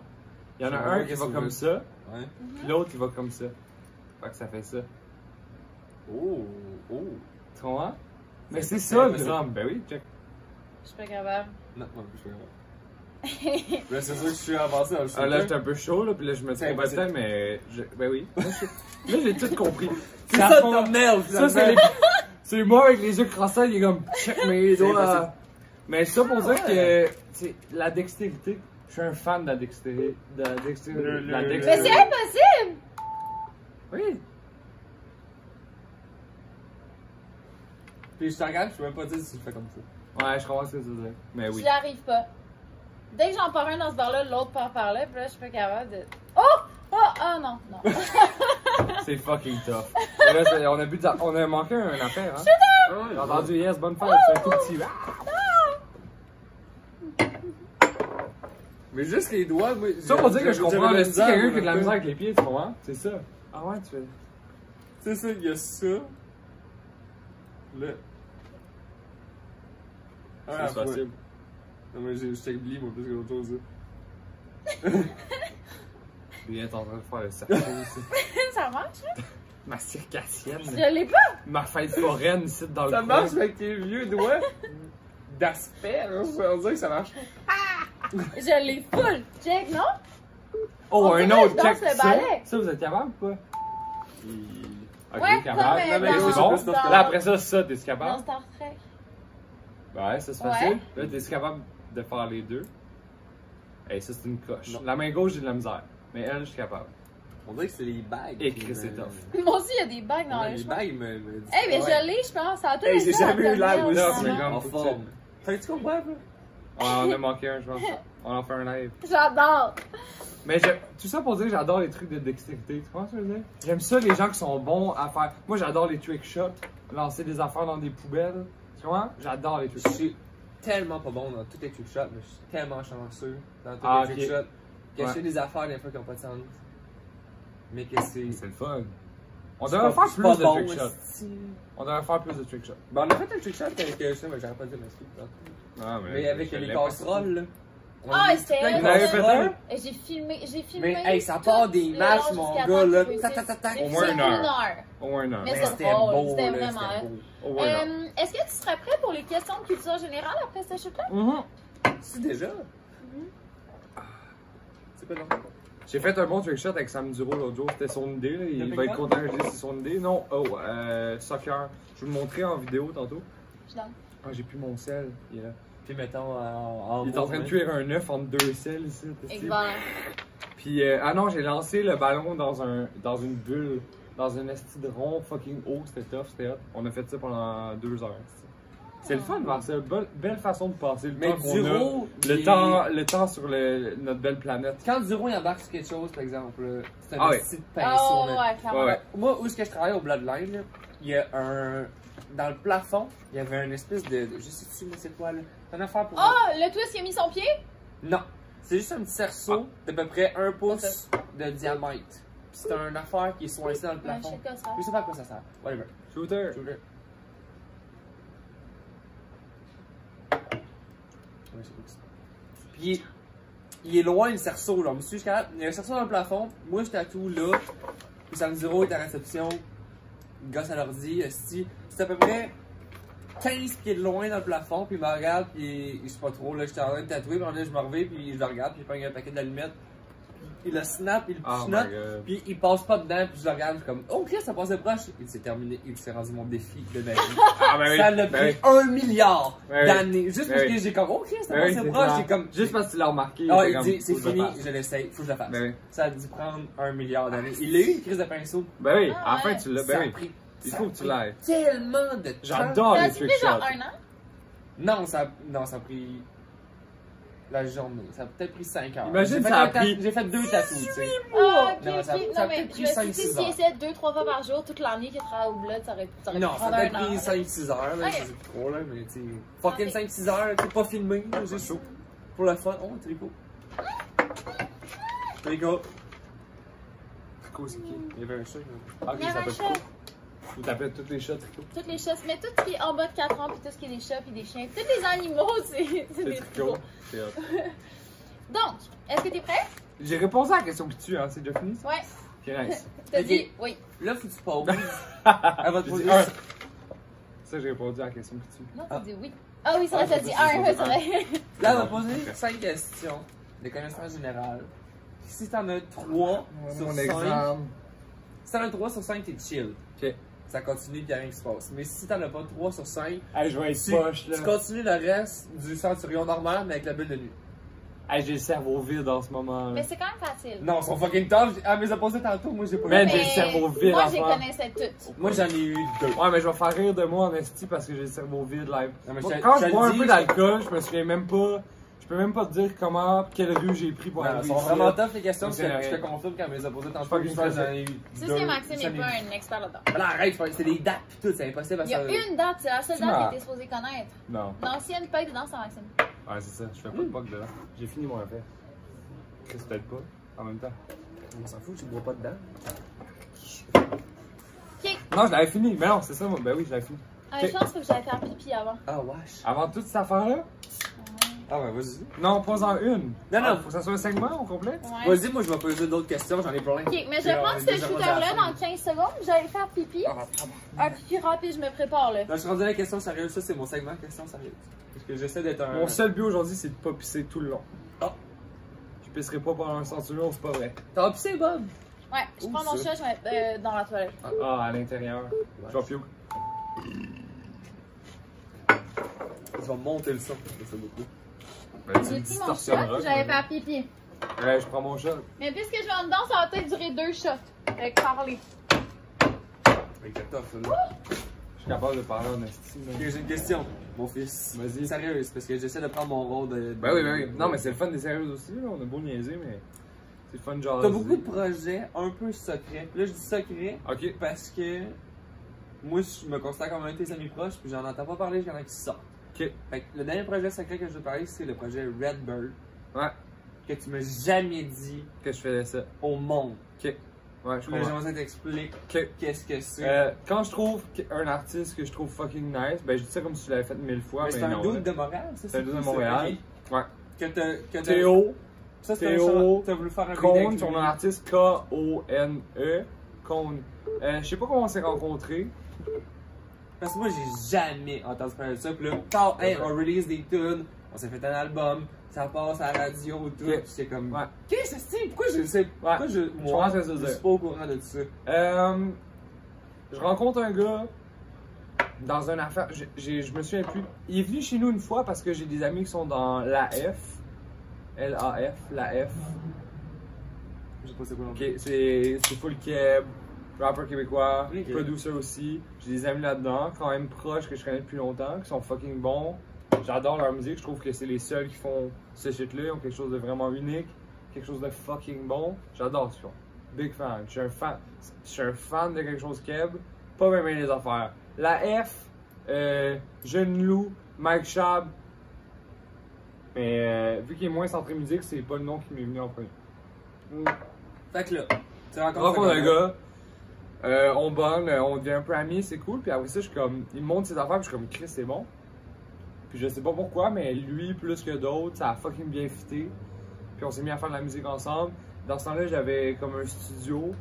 Il y en a Je un vois qui qu'est-ce va que comme tu ça, Ouais. puis l'autre qui va comme ça. Fait que ça fait ça. Oh, oh. Tu comprends? Mais Ça, c'est c'est ça le impossible. drum. Ben oui, check. Je suis pas capable. Non, moi, je suis pas Mais c'est sûr que je suis avancé dans le Ah là, j'étais un peu chaud, là, puis là, je me C'est trompais impossible. peut-être, mais. Ben oui. Là, j'ai tout compris. C'est Dans ça le fond, ton thumbnail, Ça, finalement. C'est moi avec les yeux crossés, il est comme check mes doigts. Mais ça pour dire que c'est la dextérité. Je suis un fan de la dextérité. Mais c'est impossible! Oui. Puis je te regarde, je peux même pas dire si tu le fais comme ça. Ouais, je comprends ce que tu veux dire. Mais oui. J'y arrive pas. Dès que j'en pars un dans ce bar-là, l'autre part par là, puis là, je suis pas capable de. Oh! Oh! Ah non, non. C'est fucking tough. Et là, on a manqué une affaire, hein? J'ai entendu yes, bonne fête, c'est un tout petit. Mais juste les doigts, moi. Ça pour dire que je comprends. le Si quelqu'un qui a de la misère avec les pieds, tu comprends? C'est ça. Ah ouais, tu fais. C'est ça, il y a ça. Là. C'est facile. Non, mais je t'oublie, moi, plus que d'autres choses. Il est en train de faire le cercle aussi. Ça marche, hein? Ma circassienne. Je l'ai pas! Ma fête foraine ici dans le Ça coin. marche avec tes vieux doigts d'aspect, hein, on dirait que ça marche. Je l'ai full! Check, non? Oh, On un dirait que autre je danse check. le Ça, ballet. ça, vous êtes capable ou pas? Ok, Ouais, capable. comme Non, mais dans c'est bon. Star- Là, après ça, t'es dans capable? Star Trek. Ouais, ça c'est Ouais. facile. Là, t'es capable de faire les deux. Hey, ça c'est une coche. Non. La main gauche, j'ai de la misère. Mais elle, je suis capable. On dirait que c'est les bagues. Et Chris, c'est tough. Moi aussi, il y a des bagues dans Ouais, les les cheveux. bagues me. Eh, mais je l'ai, je pense. Ça a tout Hey, été j'ai ça, jamais eu la l'air première, aussi ça. mais comme- en forme. Fait que tu comprends, là? On en a manqué un, je pense. On en fait un live. J'adore! Mais tout ça pour dire que j'adore les trucs de dextérité. Tu comprends ce que je veux dire? J'aime ça, les gens qui sont bons à faire. Moi, j'adore les trick shots, lancer des affaires dans des poubelles. Tu comprends? J'adore les Je trick shots. suis tellement pas bon dans tous les trick shots, mais je suis tellement chanceux dans tous Ah, les trick ok. shots que je Ouais. fais des affaires des fois qui n'ont pas de sens. Mais que c'est. C'est le fun. On c'est devrait pas- faire c'est plus pas de bon, trick shots. esti. On devrait faire plus de trick shots. Ben, on a fait un trick shot avec ça, mais j'aurais pas dit merci. Ah, Mais avec je les l'ai casseroles, là. On Ah, a mis c'était plein de elle, Vous l'avez casseroles. fait un? Et j'ai filmé. Mais, hey, ça part des tout matchs, le long mon jusqu'à gars, temps là. que je Tac, réussisse. tac, tac, tac. J'ai Au moins fait une heure. une heure. Au moins un an. Mais Mais c'est c'était drôle, beau, c'était là. vraiment C'était hot. beau. Au moins un an. Est-ce que tu serais prêt pour les questions de culture générale après cette chute-là? C'est déjà? C'est pas long. J'ai fait un bon trick shot avec Sam Duro l'autre jour, c'était son idée, là. T'as Il fait va être quoi? content que je dise c'est son idée. Non, soccer. Je vais vous le montrer en vidéo tantôt. Je suis dans- Ah, j'ai plus mon sel. Il est là. Puis mettons en Il est en train de cuire un œuf entre deux sels ici. t'es stylé. Exact. Puis, ah non, j'ai lancé le ballon dans une bulle, dans une esti de rond fucking haut, c'était tough, c'était hot. On a fait ça pendant 2 heures. C'est le fun de voir ça, belle façon de passer le Mais temps qu'on a. Duro, Le temps sur notre belle planète. Quand Duro il embarque sur quelque chose, par exemple, là, c'est un Ah ouais. petit Ah, pinceau. là. ouais, clairement. Ouais, ouais. Moi, où est-ce que je travaille au Bloodline, là, il y a un. Dans le plafond, il y avait une espèce de. Je sais-tu, mais c'est quoi, là? C'est une affaire pour. Ah, le twist qui a mis son pied? Non. C'est juste un petit cerceau d'à peu près 1 pouce de diamètre. Puis c'est une affaire qui est soincée dans le Ouais, je sais plafond. quoi ça. Je sais pas à quoi ça sert. Whatever. Shooter. Shooter. Ouais, c'est cool, ça. Puis il est loin le cerceau là. Monsieur, il y a un cerceau dans le plafond. Moi j'étais à tout là. Puis Sam Duro est à la réception. Il gosse à l'ordi. C'est à peu près 15 pieds de loin dans le plafond. Puis il me regarde. Puis je sais pas trop. Là, j'étais en train de tatouer. Puis là, je me reviens. Puis je le regarde. Puis il prend un paquet d'allumettes. Il le snap. Il le Oh my chinote. god. Puis il passe pas dedans. Puis je le regarde. Je suis comme, oh Chris, ça passait proche. Il s'est terminé. Il s'est rendu mon défi de ma vie. Ah, ben oui. Ça l'a ben pris 1 milliard Ben oui. d'années. Juste parce Ben que oui. j'ai comme, oh Chris, ça Ben oui, passait c'est proche. ça. J'ai comme, Juste parce que tu l'as remarqué. ah, c'est il comme, dit, c'est faut que je le fini, fasse. je l'essaye, faut que je le fasse. Ben oui. Ça a dû prendre 1 milliard d'années. Il a eu une crise de pinceau. Ben oui, Ah, à la fin ouais. tu l'as. Ça Ben a oui. pris. Il ça faut a que tu pris l'ailles. tellement de temps. J'adore Ça les a trick fini genre shots. 1 an? Non, ça a pris la journée. Ça a peut-être pris 5 heures. Imagine, J'ai fait ça a un pris J'ai fait 2 tatous, tu sais. Ah, ok, Non, ok. ça a Non, mais peut-être je pris me suis 5-6 dit, s'il heures. essaie 2-3 fois par jour toute l'année qu'il travaille au blood, ça aurait pu Non, ça prendre a peut-être un an. pris 5-6 heures, là. Ok. Je sais plus trop, là, mais tu sais. Fucking Ok. 5-6 heures, c'est pas filmé, là, juste chaud. pour le fun. Oh, tricot. Tricot. Tricot, c'est qui? Il y avait un chat, là. Ok, Il y ça avait un s'appelle chat. Tricot. Vous tapez toutes les chats Tricot. Toutes les chats, mais tout ce qui est en bas de 4 ans, puis tout ce qui est des chats, puis des chiens, tous les animaux, c'est C'est des Tricot. tricot. C'est hot. Donc, est-ce que t'es prêt? J'ai répondu à la question qui tue, hein. C'est déjà fini ça? Ouais. Ok, nice. T'as Ok. dit oui. Là, faut que tu poses. Elle va te J'ai poser. dit un. Ça, j'ai répondu à la question qui tue. Non, Ah. t'as dit oui. Ah oui, c'est vrai, Ah, t'as c'est dit ça, un, c'est c'est ça. vrai. Là, elle va poser 5 questions de connaissances générales. Si t'en as 3 sur 5, si t'en as 3 sur 5, t'es chill. Ok. ça continue et il n'y a rien qui se passe. Mais si t'en as pas 3 sur 5, Hey, je vais être poche, là. tu continues le reste du centurion normal, mais avec la bulle de nuit. Hey, j'ai le cerveau vide en ce moment. Mais c'est quand même facile. Non, ils sont fucking tough. Ah, mais ça posé tantôt, moi j'ai pas Man, eu. j'ai le cerveau vide moi, en je les ce moment. connaissais toutes. Moi j'en ai eu 2. Ouais, mais je vais faire rire de moi en esti parce que j'ai le cerveau vide live. Non, mais Moi, je te- quand je je te bois le un dis, peu d'alcool, je me souviens même pas. Je peux même pas te dire comment, quelle rue j'ai pris pour Ils arriver sont ici. vraiment tough les questions, Donc, je te c'est rien. confirme quand on les a posées tantôt. Fucking Je pense que stressé. j'en ai eu Tu 2. sais, Maxime n'est pas un expert là-dedans. Alors arrête, c'est des dates pis tout, c'est impossible à Il y a savoir. une date, c'est la seule Tu date m'as- que t'es supposé connaître. Non. Non, s'il y a une paille dedans, c'est Maxime. Ouais, c'est ça. Je fais pas de bug dedans. J'ai fini mon affaire. Chris, peut-être pas. En même temps. On s'en fout, tu bois pas dedans. Ok. Non, je l'avais fini. Mais non, c'est ça, moi. Ben oui, je l'avais fini. Je pense que j'allais faire pipi avant. Ah, wesh. Avant toute cette affaire-là? Ah, ouais, vas-y. Non, pas en une. Non, non. Ah, faut que ça soit un segment au complet. Ouais. Vas-y, moi je vais poser d'autres questions, j'en ai plein. Ok, mais je Puis, prends on est ce déjà rendu à la shooter-là fin. dans 15 secondes. J'allais faire pipi. Ah, Un pipi rapide, je me prépare là. Là, je suis rendu à la question sérieuse, ça c'est mon segment question sérieuse. Parce que j'essaie d'être un. Mon seul but aujourd'hui, c'est de pas pisser tout le long. Ah. Je pisserai pas pendant un centurion, c'est pas vrai. T'as pissé, Bob? Ouais, je Où prends mon ça? chat, je vais mettre dans la toilette. Ah, à l'intérieur. Je vais piouk. Ils vont monter le son, c'est beaucoup. Ben, tu J'ai me pris mon distorsionneras, shot, j'allais mais- faire pipi. Ouais, je prends mon shot. Mais puisque je vais en dedans, ça va peut-être durer 2 shots. Avec parler. Avec la toffe, là. Je suis capable de parler en esti. Ok, j'ai une question, mon fils. Vas-y. Sérieuse, parce que j'essaie de prendre mon rôle de. Ben oui, ben oui. Non, mais c'est le fun des sérieuses aussi, là. On a beau niaiser, mais c'est le fun de genre. T'as beaucoup de projets un peu secrets. Là, je dis secrets Ok. parce que moi, je me considère comme un de tes amis proches, puis j'en entends pas parler jusqu'à temps qu'ils sortent. Ok. Fait que le dernier projet secret que je veux parler, c'est le projet Redbird, Ouais. que tu m'as jamais dit Que je faisais ça. au monde. Ok. Ouais, je Là, comprends. j'aimerais ça t'explique Ok. qu'est-ce que c'est. Quand je trouve un artiste que je trouve fucking nice, ben je dis ça comme si tu l'avais fait 1000 fois, Mais mais c'est un non. dude là. de Montréal, ça? C'est un dude de qui, ça? Montréal. Ok. Ouais. Que t'as- Théo, Ça, c'est un Théo, chant. T'as voulu faire un beat Kone, avec son lui. artiste K-O-N-E. Kone. Je sais pas comment on s'est rencontrés. Parce que moi, j'ai jamais entendu parler de ça. Puis là, quand hey, on release des tunes, on s'est fait un album, ça passe à la radio, tout. Ok. Puis c'est comme. Ouais. Qu'est-ce que c'est? Pourquoi je sais? Pourquoi je. comprends Moi, ce que tu veux je dire. suis pas au courant de ça. Je rencontre un gars dans une affaire. Je me souviens plus. Il est venu chez nous une fois parce que j'ai des amis qui sont dans l'AF. L-A-F, la F. Je sais pas c'est quoi non Ok, c'est full keb, rappeur québécois, Ok. producer aussi. J'ai des amis là-dedans, quand même proches que je connais depuis longtemps, qui sont fucking bons. J'adore leur musique, je trouve que c'est les seuls qui font ce shit-là. Ils ont quelque chose de vraiment unique, quelque chose de fucking bon. J'adore ce qu'ils font. Big fan. Je suis un fan de quelque chose keb, pas même les affaires. La F, Jeune Loup, Mike Shab. Mais vu qu'il est moins centré musique, c'est pas le nom qui m'est venu en premier. Fait que là, tu Je rencontres rencontre un gars, on bonne, on devient un peu amis, c'est cool. Puis après ça, je suis comme, il me montre ses affaires, puis je suis comme, Chris, c'est bon. Puis je sais pas pourquoi, mais lui, plus que d'autres, ça a fucking bien fité. Puis on s'est mis à faire de la musique ensemble. Dans ce temps-là, j'avais comme un studio.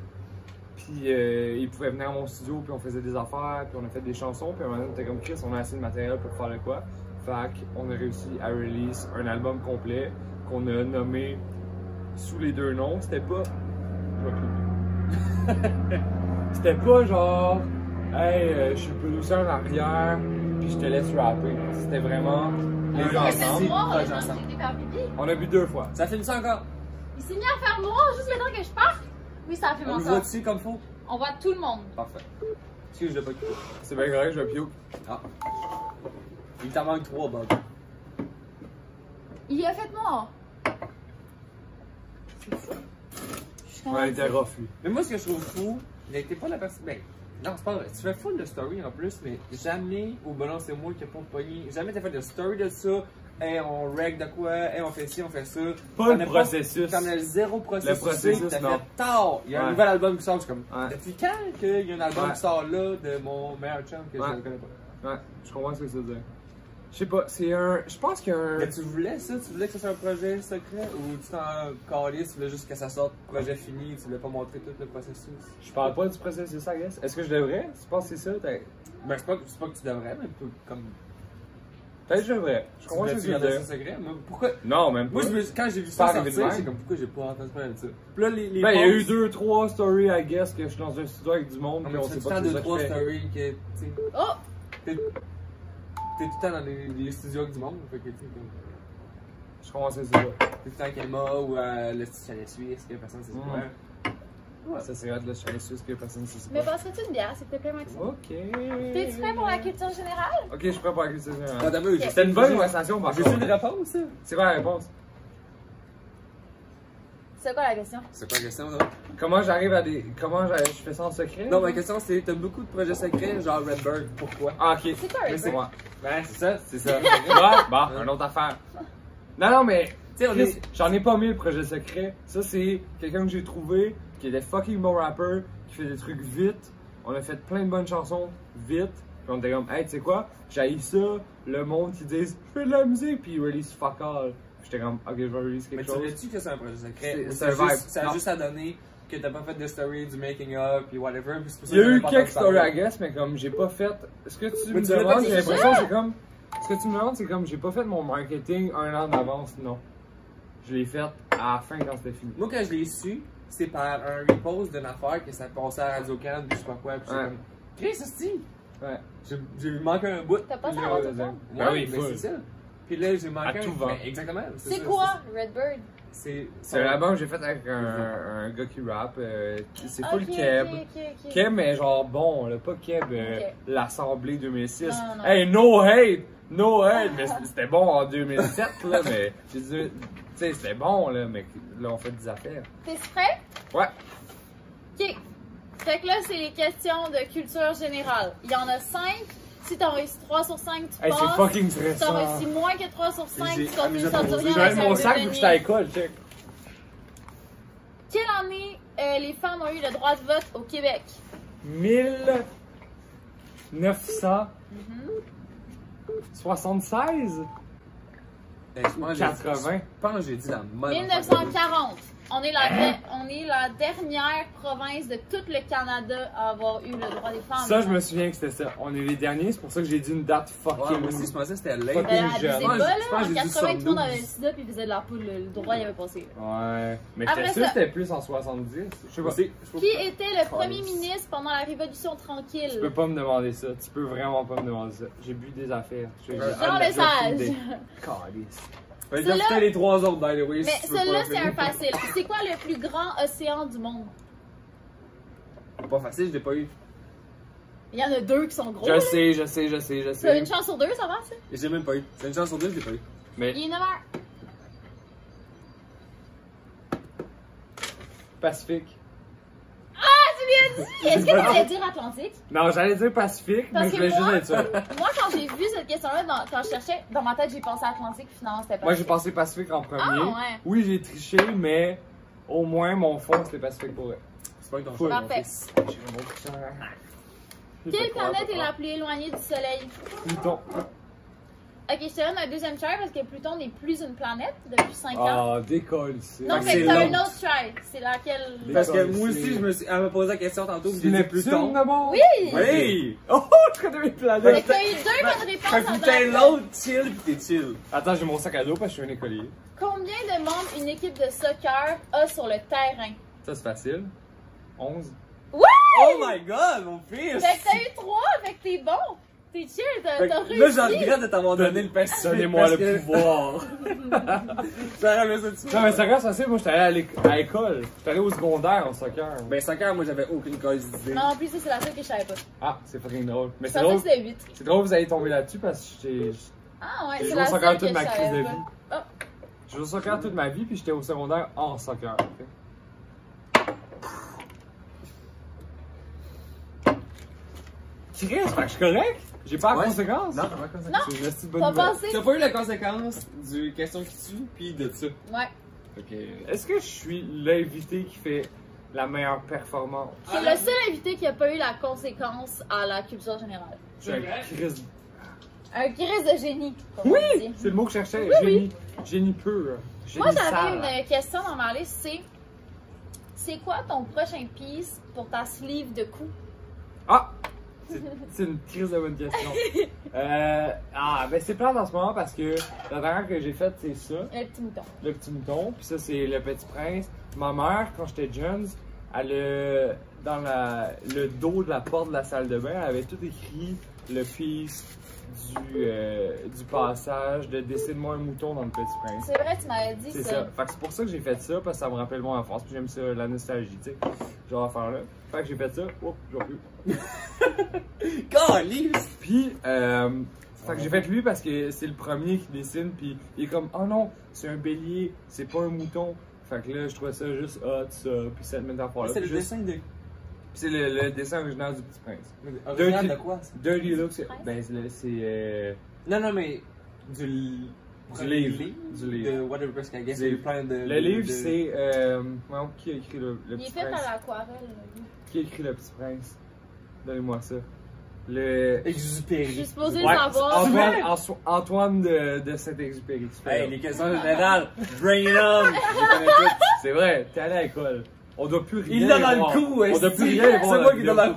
Puis il pouvait venir à mon studio, puis on faisait des affaires, puis on a fait des chansons. Puis à un moment donné, on était comme, Chris, on a assez de matériel pour faire de quoi. Fait qu'on a réussi à release un album complet qu'on a nommé sous les deux noms. C'était pas. C'était pas genre, hey, je suis producer en arrière, puis je te laisse rapper. C'était vraiment les deux Ah, C'est ensemble. moi, proches on a ensemble. été faire pipi. On a bu 2 fois. Ça filme ça encore? Il s'est mis à faire noir juste le temps que je parte. Oui, ça a fait On mon le ça. voit dessus comme faut? On voit tout le monde. Parfait. Excuse, je l'ai pas écouté. C'est bien correct, je vais piouk. Ah. Il t'en manque 3, Bob. Il a fait noir. Je suis On quand a même- été rough, lui. Mais moi, ce que je trouve fou, il était pas la personne. Ben, non, c'est pas vrai. Tu fais full de story en plus, mais jamais, au bon c'est moi qui ai pas pogné. Jamais t'as fait de story de ça. Hey, on reg de quoi? Hey, on fait ci, on fait ça. Pas le processus. T'en as zéro processus. Le processus, t'as non. fait tard. Il y a un Ouais. nouvel album qui sort. Je suis comme, Ouais. depuis quand qu'il y a un album Ouais. qui sort là de mon meilleur chum que Ouais. je ne connais pas? Ouais, je comprends ce que ça veut dire. Je sais pas, c'est un. Je pense qu'il y a un. Mais tu voulais ça? Tu voulais que ça soit un projet secret? Ou tu t'en calais, tu voulais juste que ça sorte projet fini, tu voulais pas montrer tout le processus? Je parle pas du processus, I guess. Est-ce que je devrais? Tu penses que c'est ça? Ben, c'est pas que tu devrais, mais comme. Peut-être je devrais. Je Tu comprends ce que voulais-tu tu veux garder dire. ça secret? Moi, pourquoi? Non, même pas. Moi, quand j'ai vu Pas ça arrivé de sortir, même. c'est comme pourquoi j'ai pas entendu parler de ça. Puis là, les Ben, il y a eu posts- 2-3 stories, I guess, que je suis dans un studio avec du monde, Non, puis mais on tu sait fais tout pas le temps que c'est ça 2-3 que je fais. stories que, tu sais, Oh! t'es tout le temps dans les studios avec du monde, fait que, tu sais, comme, Je comprends ce que tu veux dire. t'es tout le temps avec Emma ou le chalet suisse, que personne sait c'est quoi. Ouais, ça c'est hâte de chalet suisse que personne ne sait Mais pas. passerais-tu une bière, s'il te plaît, Maxime? Ok. T'es-tu prêt pour la culture générale? Ok, je suis prêt pour la culture Ah, générale. t'as vu, C'était une bonne conversation, par J'ai-tu contre. une réponse, ça? C'est quoi la réponse? C'est quoi la question? C'est quoi la question, ça? Comment j'arrive à des. Je fais ça en secret? Non, ma question c'est, t'as beaucoup de projets secrets, genre Redbird, pourquoi? Ah, ok. C'est quoi, Mais c'est Redbird? moi. Ben, c'est ça, c'est ça. Ouais, bon, une autre affaire. Non, mais. Tu sais, on Chris, est... j'en ai pas mis le projet secret. Ça, c'est quelqu'un que j'ai trouvé qui était fucking bon rapper, qui fait des trucs vite. On a fait plein de bonnes chansons vite. Puis on était comme, hey, tu sais quoi? J'haïs ça. Le monde qui disent, je fais de la musique, puis ils release fuck all. Puis j'étais comme, ok, je vais release Mais quelque tu chose. savais-tu que c'est un projet secret? C'est- Ou c'est un vibe. Ça a Non. juste à donner que t'as pas fait de story, du making up, puis whatever. Puis c'est pour ça Il y a que eu j'en ai pas quelques entendu stories, parler. I guess, mais comme j'ai pas fait. Ce que tu Mais me tu l'as pas demandes, dit j'ai déjà? l'impression, c'est comme. Ce que tu me demandes, c'est comme j'ai pas fait mon marketing un an d'avance, non. Je l'ai fait à la fin quand c'était fini. Moi, quand je l'ai su, c'est par un repost d'une affaire que ça passait à Radio-Can, puis je sais pas quoi, puis c'est Ouais. comme, Chris, c'est Ouais. J'ai manqué un bout. T'as pas Puis ça là, à ouais, Radio-Can? ouais. Ouais, Ben oui, mais full. c'est ça. Puis là, j'ai manqué À tout un... vent. Ben, exactement. C'est ça, quoi, Redbird? C'est un album que j'ai fait avec un gars qui rappe. C'est full Ok, Keb. ok. Keb, mais genre bon, là, pas Keb, Ok. l'Assemblée 2006. Non, non. Hey, no hate! No hate! Mais c'était bon en 2007, là, mais j'ai dit, tu sais, c'était bon, là, mais là, on fait des affaires. T'es prêt? Ouais. Ok. Fait que là, c'est les questions de culture générale. Il y en a 5. Si t'en réussis 3 sur 5, tu Hey, c'est passes. fucking Si t'en stressant. réussis moins que 3 sur 5, J'ai- tu continues j'ai sans posé- rien J'ai avec mon un sac vu que j'étais à denier. l'école, check. Quelle année les femmes ont eu le droit de vote au Québec? 1976? Ben, je pense que j'ai dit- 80. Je pense que j'ai dit la même. 1940. On est la dernière province de tout le Canada à avoir eu le droit des femmes. Ça, je me souviens que c'était ça. On est les derniers, c'est pour ça que j'ai dit une date Ouais, fucking. moi aussi, je pensais que c'était late. Fuck. Ben, jeune. abusez Moi, pas, je là. pense que En j'ai dit 80, tout le monde 72. avait le sida puis faisait de la poudre. Le droit, il avait passé. Ouais. Mais Après j'étais sûr ça- que c'était plus en 70. Je sais pas. Aussi, Qui était le premier ministre pendant la Révolution tranquille? Tu peux pas me demander ça. Tu peux vraiment pas me demander ça. J'ai bu des affaires. Jean Jean Lesage. Calice. Ben, j'ai Celui-là- fait les 3 autres, by the way. Mais si tu veux celui-là, pas c'est un finir. facile. C'est quoi le plus grand océan du monde? Pas facile, je l'ai pas eu. Il y en a 2 qui sont gros. Je là. sais. T'as une chance sur 2, ça va, ça? J'ai même pas eu. C'est une chance sur 2, je l'ai pas eu. Mais Il est 9h. Pacifique. Tu lui as dit! Est-ce que tu allais dire Atlantique? Non, j'allais dire Pacifique, Parce mais je que voulais moi- juste être sûr. Moi, quand j'ai vu cette question-là, quand je cherchais, dans ma tête, j'ai pensé à Atlantique, puis finalement, c'était pas. Moi, j'ai pensé Pacifique en premier. Ah, ouais. Oui, j'ai triché, mais au moins mon fond, c'était Pacifique pour vrai. C'est pas que ton Full. choix, mon Parfait. fils. J'ai un beau cœur. J'ai Quelle fait croire, planète est ah, la plus éloignée du Soleil? Pluton. Ok, je te donne un deuxième try parce que Pluton n'est plus une planète depuis 5 ans. Ah, décolle ici. Non, fait que mais c'est t'as un long. autre try. C'est laquelle? Parce que D'accord, moi c'est- aussi, elle m'a posé la question tantôt, puis C'est j'ai dit Neptune Pluton. d'abord? Oui! Oui! Oh, je connais mes Fait planètes. que t'as eu 2 bonnes Fait réponses que en putain, blanc. l'autre chill, pis t'es chill. Attends, j'ai mon sac à dos parce que je suis un écolier. Combien de membres une équipe de soccer a sur le terrain? Ça, c'est facile. 11. Ouais! Oh my god, mon fils! Fait que t'as eu 3, fait que t'es bon! T'es chill, t'as Fait que réussi! là, j'en regrette de t'avoir donné le Pacifique. Donnez-moi parce le que- pouvoir. J'aurais aimé ça dessus. Non, mais ça reste facile. Moi, j'étais allé à l'école. J'étais allé au secondaire en soccer. Ben, soccer, moi, j'avais aucune cause d'idée. Non, en plus, ça, c'est la seule que je savais pas. Ah, c'est fucking drôle. Mais Je c'est pensais drôle. que c'était 8. C'est drôle que vous ayez tombé là-dessus parce que j'ai Ah ouais, j'ai c'est joué au la soccer seule que toute je ma crise de savais vie. pas. Oh, J'ai joué au soccer toute ma vie puis j'étais au secondaire en soccer. Chris, fait que je suis correct? J'ai pas la Ouais. conséquence? Non, t'as pas conséquence. Non, C'est une petite bonne t'as nouvelle. passé? T'as pas eu la conséquence du question qui tue, pis de ça. Ouais. Ok. Est-ce que je suis l'invité qui fait la meilleure performance? C'est le seul invité qui a pas eu la conséquence à la culture générale. Je suis un Chris. Un crise de génie, comme on dit. C'est le mot que je cherchais. Oui, Génie. Génie pur. Génie Moi, sale. j'avais une question dans ma liste, c'est quoi ton prochain piece pour ta sleeve de cou? Ah! C'est une crise de bonne question. Ben c'est plate en ce moment parce que la dernière que j'ai faite, c'est ça. Le petit mouton. Le petit mouton. Puis ça, c'est le Petit Prince. Ma mère, quand j'étais jeune, elle dans le dos de la porte de la salle de bain, elle avait tout écrit le piece du passage de Dessine-moi un mouton dans le Petit Prince. C'est vrai, tu m'avais dit C'est ça. ça. Fait que c'est pour ça que j'ai fait ça, parce que ça me rappelle mon enfance, puis j'aime ça, la nostalgie, tu sais. Genre affaire là. Fait que j'ai fait ça. Oups, je vois plus. Calice! Puis, fait que j'ai fait lui parce que c'est le premier qui dessine, puis il est comme, oh non, c'est un bélier, c'est pas un mouton. Fait que là, je trouvais ça juste hot, ça, puis cette métaphore-là. C'est le Puis dessin de. c'est le dessin original du Petit Prince. Original de quoi? Ça? Dirty Look, c'est. Ben, c'est. Non, mais. Du livre. Du livre. De whatever, parce qu'à guess, Du il y a eu livre. plein de. Le livre, c'est. Qui a écrit le Il est Petit fait Prince? à l'aquarelle. lui. Qui a écrit le Petit Prince? Donnez-moi ça. Le. Je suis Exupéry. supposée le Ouais, savoir. Antoine de Saint-Exupéry. Tu fais Hey, là. les questions générales, brain on! Je connais tout. C'est vrai, t'es allé à l'école. On doit plus rien. Il l'a dans voir. le cou, On doit plus rien voir. C'est moi qui dois la.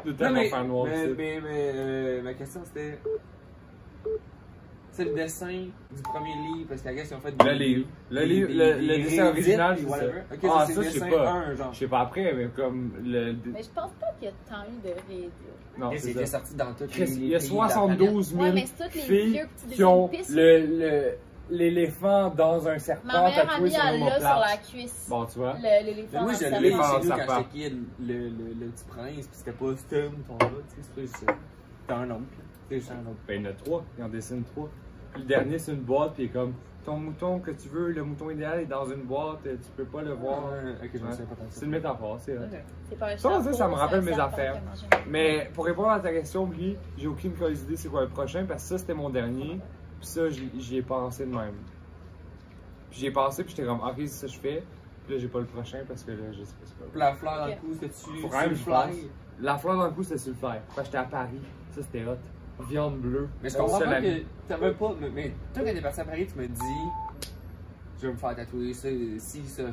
De Non, tellement faire noir. mais ma question c'était. C'est le dessin du premier livre, parce qu'à guess ils ont fait Le livre. Le dessin original, c'est ça. whatever. Ok, Ah, c'est ça, le je sais dessin pas. 1, genre. Je sais pas après, mais comme le. Mais je pense pas qu'il y a tant eu de réédits. Non, c'est C'était ça. sorti dans toutes Chris, les il y a pays de la 72 000 Ouais, mais c'est tous les filles vieux petits qui ont dessins de pisse. l'éléphant dans un Ma serpent meilleure tatoué amie, sur elle l'a sur l'omoplate. la cuisse. Bon, tu vois. L'éléphant Mais moi, dans je le l'ai l'éléphant serpent. chez nous dans quand le serpent. je checkais le petit prince, pis c'était pas ce mouton-là, tu sais, c'est ça. T'as un oncle, c'est juste un oncle. Ben, il y en a 3, il en dessine 3. Puis le dernier, c'est une boîte, puis il est comme ton mouton que tu veux, le mouton idéal est dans une boîte, tu peux pas le voir. Ok, je me souviens pas tant C'est une métaphore, c'est vrai. C'est pas un Ça, chapeau, ça me rappelle c'est un mes serpent affaires. qui a mangé ma fille. Mais pour répondre à ta question, Bli, j'ai aucune idée c'est quoi le prochain, parce que ça, c'était mon dernier. Puis ça, j'y ai pensé de même. Puis j'y ai pensé, puis j'étais comme, ok, c'est ça que je fais. Puis là, j'ai pas le prochain, parce que là, je sais pas c'est quoi. La fleur dans le Ok. cou, c'était-tu. Faut quand même, le je fly? pense. La fleur dans le cou, c'était sur le fly. Quand j'étais à Paris, ça, c'était hot. Viande bleue. Mais je comprends Seul pas ami. que t'as même pas. Mais toi, quand t'es parti à Paris, tu me dis. Je vais me faire tatouer ça, ci, ça.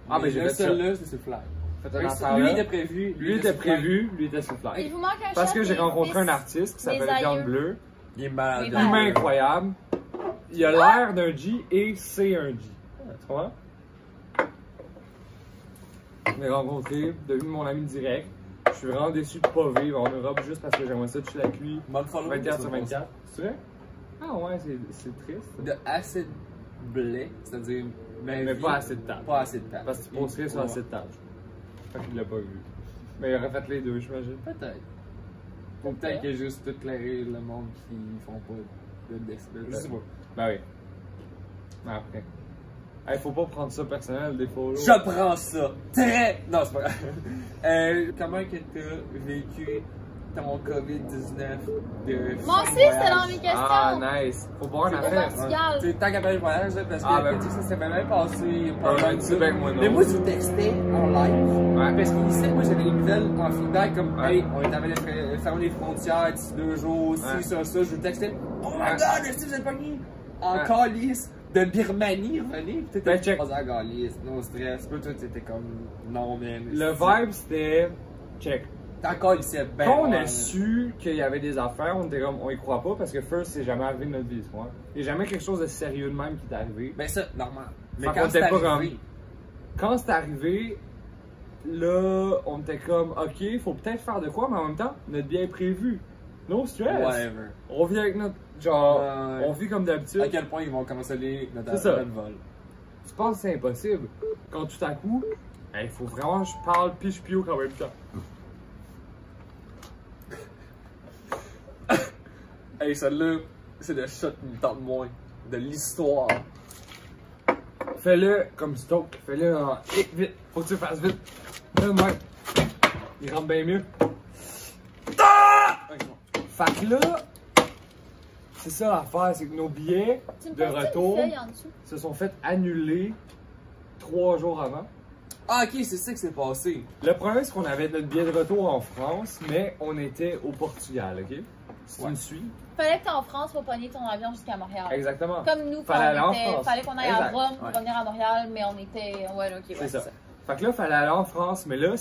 Ah, ben, j'ai fait ça. Celui-là, c'est sur le fly. Fait Fait un que affaire Lui, là. il était prévu. Lui était prévu, lui était sur le fly. Il vous manque un Parce chat que j'ai des rencontré un fils. artiste qui s'appelle Des Viande aïeux. Bleue. Il est malade. Oui, Humain ben. incroyable. Il a l'air d'un G et c'est un G. Tu vois? Je l'ai rencontré, devenu mon ami direct. Je suis vraiment déçu de pas vivre en Europe juste parce que j'aimerais ça toucher la cuit M'a le follow, 24 sur c'est 24. C'est vrai? Ah ouais, c'est triste. De assez de blé, c'est-à-dire. Mais pas assez de table. Pas assez de temps. Parce que tu posterais sur assez de table. Fait qu'il l'a pas vu. Mais il aurait fait les deux, j'imagine. Peut-être. Ou peut-être qu'il y a juste tout clairé le monde qui font pas de dessin. Je sais pas. Ben oui. Mais après. Hey, faut pas prendre ça personnel, des photos. Je prends ça très. Non, c'est pas grave. Comment que t'as vécu ton COVID-19 de. Moi aussi, c'était dans mes questions. Ah, nice. Faut boire une C'était affaire. Portugal. Tu sais, tant qu'à parler de voyage, là, parce que Ah, ben. tu sais, ça s'est même passé pas Ouais, mal de tu sais bien que moi, non. Mais moi, je vous textais en live. Ouais. Parce qu'ici, moi, j'avais les nouvelles en feedback comme, Ouais. hey, on est en train de fermer les frontières d'ici 2 jours, Ouais. ci, ça. Je vous textais, oh my Ouais. god, est-ce que vous êtes pogné en Ouais. calice de Birmanie, revenez? Puis Ben, t'étais check. pas en calice, no stress. Puis toi, t'étais comme, non, man. Le vibe, c'était. Check. T'es encore ici, ben. Quand on ouais, a su qu'il y avait des affaires, on était comme, on y croit pas parce que first, c'est jamais arrivé de notre vie, tu vois. Il n'y a jamais quelque chose de sérieux de même qui est arrivé. Ben, ça, normal. Mais Fait quand qu'on c'est était pas arrivé, Quand c'est arrivé, là, on était comme, ok, faut peut-être faire de quoi, mais en même temps, notre bien est prévu. No stress. whatever. On vit avec notre. Genre, Ouais. on vit comme d'habitude. À quel point ils vont commencer notre C'est ça. vol. Tu penses que c'est impossible. Quand tout à coup, il faut vraiment que je parle puis je pioque en même temps. Hey, celle-là, c'est le shot qui me tente moins. De l'histoire. Fais-le comme Stoke. Fais-le en. Vite. Faut que tu le fasses vite. Fais-le de même. Il rentre bien mieux. Fait que là, c'est ça l'affaire, c'est que nos billets Tu me de passes une retour feuille en dessous? se sont fait annuler 3 jours avant. Ah, ok, c'est ça qui s'est passé. Le problème, c'est qu'on avait notre billet de retour en France, mais on était au Portugal, ok? Si tu me suis. Fallait que t'es en France pour pogner ton avion jusqu'à Montréal. Exactement. Comme nous, quand Fallait aller en on était, France. fallait qu'on aille Exact. à Rome pour Ouais. revenir à Montréal, mais on était. Ouais, ok, ouais, C'est ça. Fait que là, il fallait aller en France, mais là,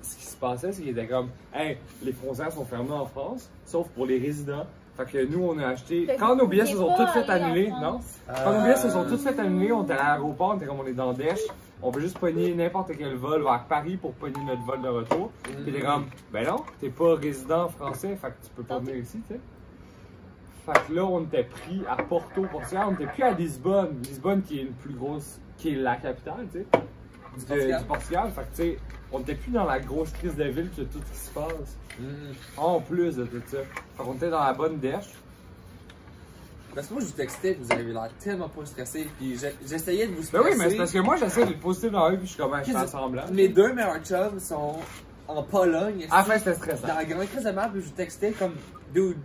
ce qui se passait, c'est qu'ils étaient comme, hey, les frontières sont fermées en France, sauf pour les résidents. Fait que nous, on a acheté. Quand nos billets se sont tous fait annuler, non? Quand nos billets se sont tous fait annuler, on était à l'aéroport, on était comme on est dans Dèche. On veut juste pogner n'importe quel vol vers Paris pour pogner notre vol de retour. Puis t'es comme, ben non, t'es pas résident français, fait que tu peux pas venir ici, tu sais. Fait que là, on était pris à Porto, Portugal, on était pris à Lisbonne. Lisbonne qui est une plus grosse, qui est la capitale, tu sais, du Portugal. Fait que tu sais, on était plus dans la grosse crise de ville que tout ce qui se passe. En plus de tout ça. Fait qu'on était dans la bonne dèche. Parce que moi, je vous textais, vous avez l'air tellement pas stressé, puis j'essayais de vous Ben stresser. oui, mais c'est parce que moi, j'essaie d'être positif dans la rue, puis je suis comme, je fais semblant. Mes deux meilleurs chums sont en Pologne. À la fin, c'était stressant. Dans la grande crise de merde, puis je vous textais comme, dude,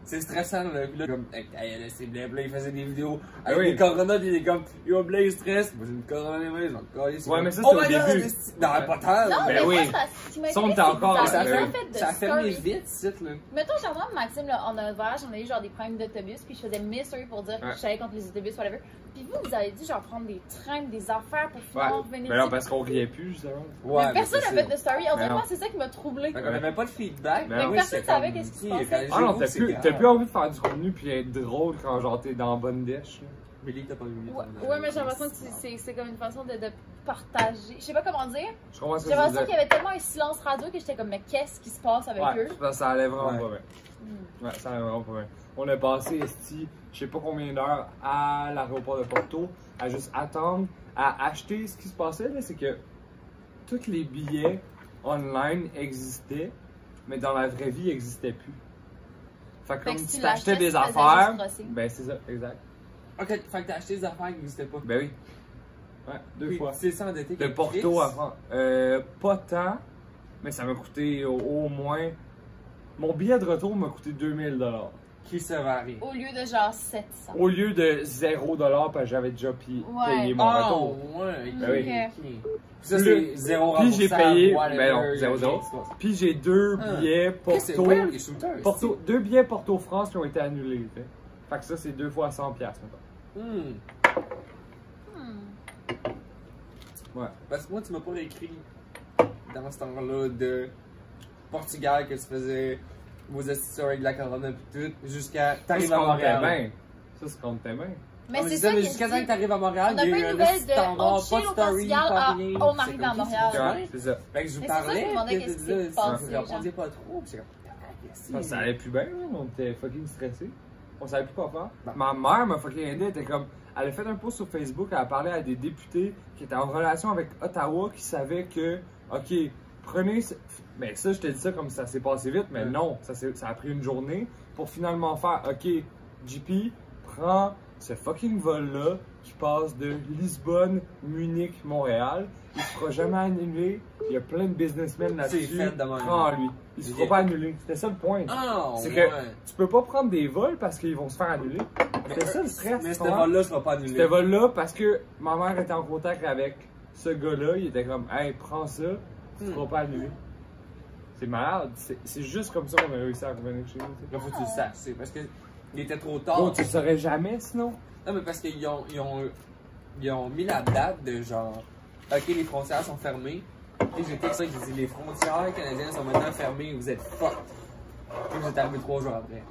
c'est stressant, là. Puis là, comme, hey, c'est Blaise, là, il faisait des vidéos avec des coronas, puis il est comme, yo, Blaise, stress. Moi, j'ai une corona, mais je vais me ouais, mais ça, c'est au début. Non, pas tant. Non, ben mais oui. ça on était encore. Ça a fermé vite, c'est là. Mettons, j'entends Maxime, là, on a un voyage, on a eu genre des problèmes d'autobus, puis je faisais mystery pour dire que je savais contre les autobus, whatever. Puis vous avez dit genre prendre des trains, des affaires pour finalement revenir. Mais non, parce qu'on riait plus, justement. Ouais, mais personne n'a fait de story. On dirait moi, c'est ça qui m'a troublé. On avait pas de feedback. Mais personne savait qu'est-ce qui se passait. Ah non, t'as plus envie de faire du contenu puis être drôle quand genre t'es dans la bonne dèche. Billy, t'as pas vu. Ouais, mais j'ai l'impression que c'est comme une façon de partager. Je sais pas comment dire. Je comprends ce que j'ai l'impression qu'il y avait tellement un silence radio que j'étais comme, mais qu'est-ce qui se passe avec eux? Ça allait vraiment pas bien. Ouais, ça allait vraiment pas bien. On a passé, esti, je sais pas combien d'heures à l'aéroport de Porto à juste attendre, à acheter. Ce qui se passait, là, c'est que tous les billets online existaient, mais dans la vraie vie, ils n'existaient plus. Fait que comme tu t'achetais des affaires, ben c'est ça, exact. Ok, fait que t'as acheté des affaires qui n'existaient pas. Ben oui. Ouais, deux fois. C'est ça endetté. De Porto à France. Pas tant, mais ça m'a coûté au moins. Mon billet de retour m'a coûté 2000 $. Qui se varie. Au lieu de genre 700. Au lieu de 0 $ parce que j'avais déjà payé mon retour. Ouais, ben oui. Ça, c'est 0 Puis j'ai payé. Ben non, 0 0. Puis j'ai deux billets Porto. Deux billets Porto-France qui ont été annulés. Fait que ça, c'est 2 fois 100$, mettons. Ouais. Parce que moi, tu m'as pas écrit dans ce temps-là de Portugal que tu faisais vos histoires avec la corona pis tout, jusqu'à t'arrives à Montréal. Ça, c'est comme tes mains. Mais c'est ça, jusqu'à temps que t'arrives à Montréal, on a pas une nouvelle de on chill au Portugal, on arrive à Montréal. Ouais, c'est ça. Fait que je vous parlais, qu'est-ce qui s'est passé. Je répondais pas trop, pis c'est comme, ça allait plus bien, on était fucking stressés. On savait plus quoi faire. Ma mère m'a fucking aidé, elle était comme. Elle a fait un post sur Facebook, elle a parlé à des députés qui étaient en relation avec Ottawa qui savaient que, ok, prenez. Mais ça, je te dis ça comme ça s'est passé vite, mais non, ça a pris une journée pour finalement faire, ok, JP, prends ce fucking vol-là qui passe de Lisbonne, Munich, Montréal. Il ne sera jamais annulé. Il y a plein de businessmen là-dessus. Prends-lui. Il ne se fera pas annulé. C'était ça le point. C'est que tu peux pas prendre des vols parce qu'ils vont se faire annuler. C'était ça le stress. Mais ce vol-là ne sera pas annulé. Ce vol-là, parce que ma mère était en contact avec ce gars-là, il était comme, hey, prends ça, tu ne seras pas annulé. C'est malade. C'est juste comme ça qu'on a réussi à revenir chez nous. Là, faut que tu le saches. C'est parce qu'il était trop tard. Bon, tu le saurais jamais sinon. Non, mais parce qu'ils ont mis la date de genre, ok, les frontières sont fermées. Et j'ai texté ça, j'ai dit, les frontières canadiennes sont maintenant fermées, vous êtes fucked. Et vous êtes arrivé 3 jours après.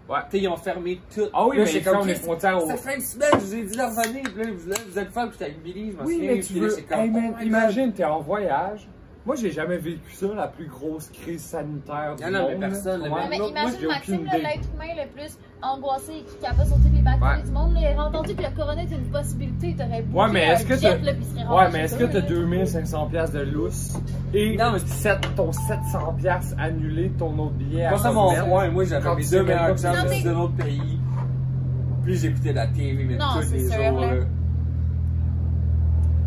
Ouais. T'sais, ils ont fermé tout. Ah oui, là, mais ils ferment les frontières au... Cette fin de semaine, je vous ai dit de revenir, puis là, vous êtes fucked, j'étais avec Billy, je m'en souviens. Oui, mais tu veux... Hey man, imagine, t'es en voyage. Moi, j'ai jamais vécu ça, la plus grosse crise sanitaire du monde. Non, mais personne. Mais imagine Maxime, l'être humain le plus angoissé et qui capote sur toutes les bactéries du monde. Il a entendu que le corona est une possibilité. T'aurais bouclé ouais, mais est-ce que jet, ouais, mais est-ce que t'as 2500$ de lousse et ton 700$ annulé de ton autre billet à ouais, moi, j'avais mes 2 meilleurs chances de l'autre pays. Puis j'écoutais la TV, mais tous les jours.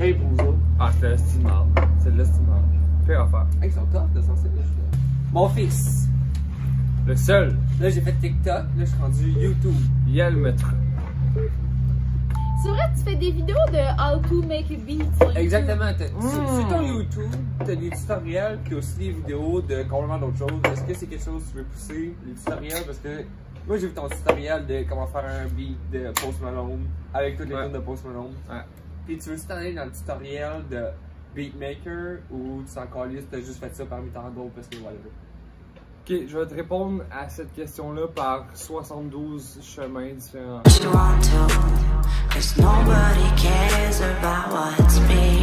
Hey, pour vous autres. Ah, c'est de l'estimable. C'est de l'estimable. Fais affaire. Hey, ils sont top de censé. Mon fils. Le seul. Là, j'ai fait TikTok. Là, je suis rendu YouTube. Yel maître. C'est vrai, tu fais des vidéos de how to make a beat sur YouTube. Exactement. Sur ton YouTube, t'as des tutoriels puis aussi des vidéos de complètement d'autres choses. Est-ce que c'est quelque chose que tu veux pousser, les tutoriels? Parce que moi, j'ai vu ton tutoriel de comment faire un beat de Post Malone avec toutes les tunes de Post Malone. Ouais. Puis tu veux aussi t'en aller dans le tutoriel de beatmaker ou tu t'en calisses, t'as juste fait ça parmi tant d'autres parce que whatever? Ok, je vais te répondre à cette question-là par 72 chemins différents. Cause nobody cares about what's me.